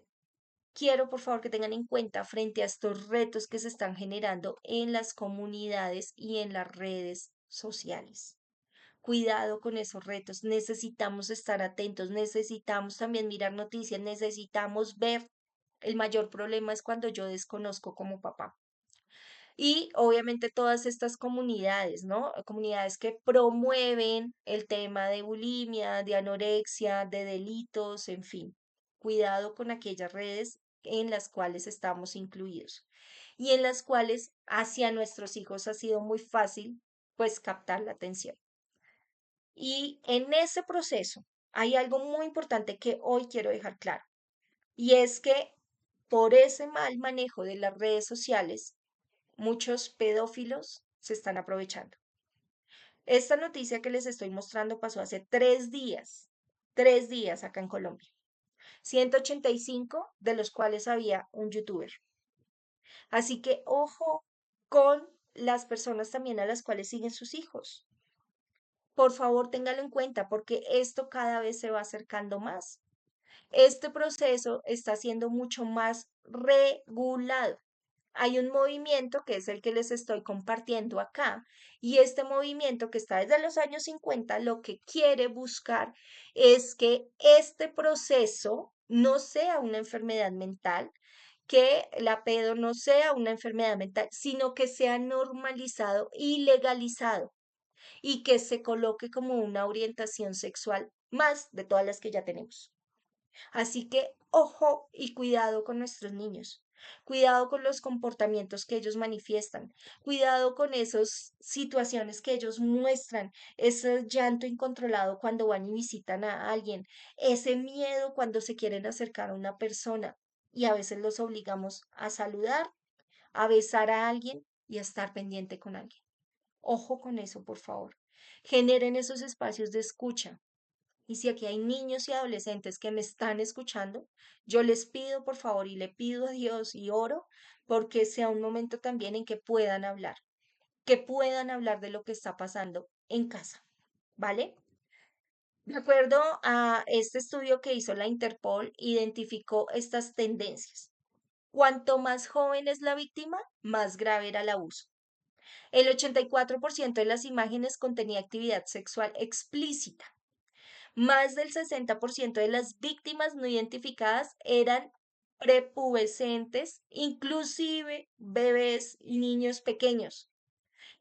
quiero, por favor, que tengan en cuenta frente a estos retos que se están generando en las comunidades y en las redes sociales. Cuidado con esos retos. Necesitamos estar atentos, necesitamos también mirar noticias, necesitamos ver. El mayor problema es cuando yo desconozco como papá. Y obviamente todas estas comunidades, ¿no? Comunidades que promueven el tema de bulimia, de anorexia, de delitos, en fin. Cuidado con aquellas redes en las cuales estamos incluidos y en las cuales hacia nuestros hijos ha sido muy fácil, pues, captar la atención. Y en ese proceso hay algo muy importante que hoy quiero dejar claro, y es que por ese mal manejo de las redes sociales, muchos pedófilos se están aprovechando. Esta noticia que les estoy mostrando pasó hace 3 días acá en Colombia. 185 de los cuales había un youtuber. Así que ojo con las personas también a las cuales siguen sus hijos. Por favor, téngalo en cuenta porque esto cada vez se va acercando más. Este proceso está siendo mucho más regulado. Hay un movimiento que es el que les estoy compartiendo acá, y este movimiento que está desde los años 50 lo que quiere buscar es que este proceso no sea una enfermedad mental, que la pedo no sea una enfermedad mental, sino que sea normalizado y legalizado y que se coloque como una orientación sexual más de todas las que ya tenemos. Así que ojo y cuidado con nuestros niños. Cuidado con los comportamientos que ellos manifiestan. Cuidado con esas situaciones que ellos muestran. Ese llanto incontrolado cuando van y visitan a alguien. Ese miedo cuando se quieren acercar a una persona. Y a veces los obligamos a saludar, a besar a alguien y a estar pendiente con alguien. Ojo con eso, por favor. Generen esos espacios de escucha. Y si aquí hay niños y adolescentes que me están escuchando, yo les pido por favor y le pido a Dios y oro porque sea un momento también en que puedan hablar de lo que está pasando en casa, ¿vale? De acuerdo a este estudio que hizo la Interpol, identificó estas tendencias. Cuanto más joven es la víctima, más grave era el abuso. El 84% de las imágenes contenía actividad sexual explícita. Más del 60% de las víctimas no identificadas eran prepubescentes, inclusive bebés y niños pequeños.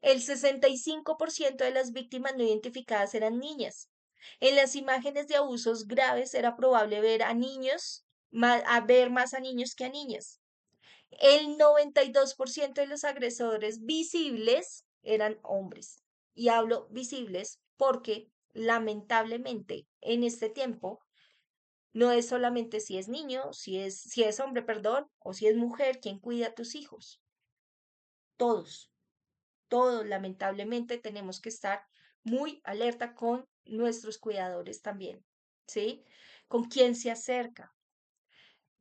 El 65% de las víctimas no identificadas eran niñas. En las imágenes de abusos graves era probable ver a niños, a ver más a niños que a niñas. El 92% de los agresores visibles eran hombres. Y hablo visibles porque lamentablemente en este tiempo no es solamente si es niño, si es hombre, perdón, o si es mujer quien cuida a tus hijos. Todos, todos lamentablemente tenemos que estar muy alerta con nuestros cuidadores también, ¿sí? Con quién se acerca,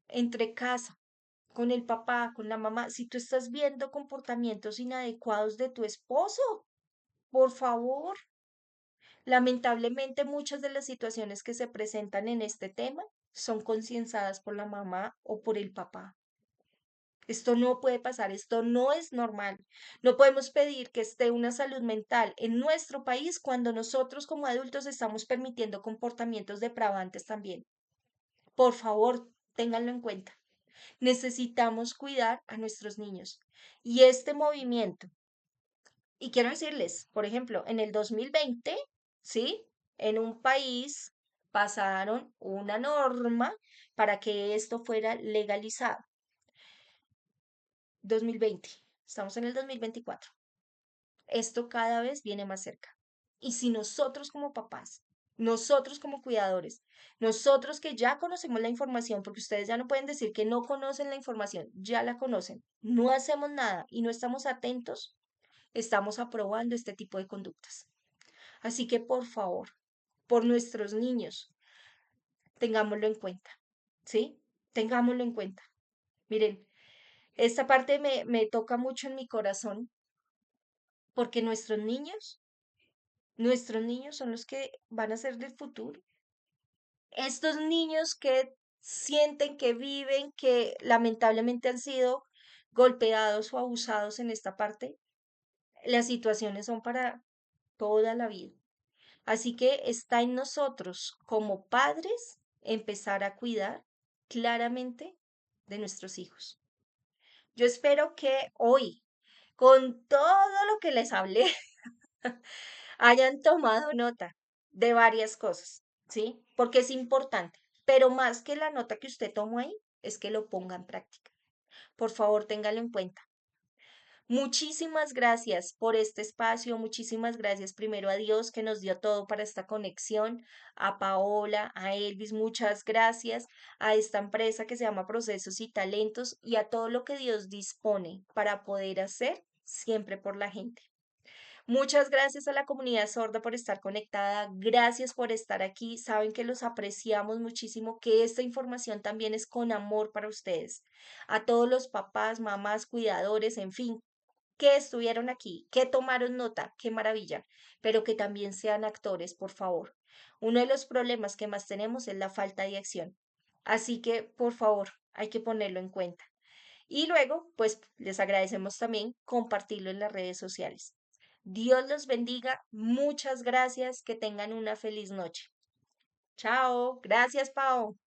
entre casa, con el papá, con la mamá. Si tú estás viendo comportamientos inadecuados de tu esposo, por favor. Lamentablemente, muchas de las situaciones que se presentan en este tema son concienzadas por la mamá o por el papá. Esto no puede pasar, esto no es normal. No podemos pedir que esté una salud mental en nuestro país cuando nosotros como adultos estamos permitiendo comportamientos depravantes también. Por favor, ténganlo en cuenta. Necesitamos cuidar a nuestros niños. Y este movimiento, y quiero decirles, por ejemplo, en el 2020, ¿sí? En un país pasaron una norma para que esto fuera legalizado. 2020, estamos en el 2024. Esto cada vez viene más cerca. Y si nosotros como papás, nosotros como cuidadores, nosotros que ya conocemos la información, porque ustedes ya no pueden decir que no conocen la información, ya la conocen, no hacemos nada y no estamos atentos, estamos aprobando este tipo de conductas. Así que por favor, por nuestros niños, tengámoslo en cuenta, ¿sí? Tengámoslo en cuenta. Miren, esta parte me toca mucho en mi corazón porque nuestros niños son los que van a ser del futuro. Estos niños que sienten, que viven, que lamentablemente han sido golpeados o abusados en esta parte, las situaciones son para toda la vida. Así que está en nosotros como padres empezar a cuidar claramente de nuestros hijos. Yo espero que hoy, con todo lo que les hablé, hayan tomado nota de varias cosas, ¿sí? Porque es importante, pero más que la nota que usted tomó ahí, es que lo ponga en práctica. Por favor, téngalo en cuenta. Muchísimas gracias por este espacio, muchísimas gracias primero a Dios que nos dio todo para esta conexión, a Paola, a Elvis, muchas gracias a esta empresa que se llama Procesos y Talentos y a todo lo que Dios dispone para poder hacer siempre por la gente. Muchas gracias a la comunidad sorda por estar conectada. Gracias por estar aquí. Saben que los apreciamos muchísimo, que esta información también es con amor para ustedes. A todos los papás, mamás, cuidadores, en fin, que estuvieron aquí, que tomaron nota, qué maravilla, pero que también sean actores, por favor. Uno de los problemas que más tenemos es la falta de acción. Así que, por favor, hay que ponerlo en cuenta. Y luego, pues les agradecemos también compartirlo en las redes sociales. Dios los bendiga. Muchas gracias. Que tengan una feliz noche. Chao. Gracias, Pao.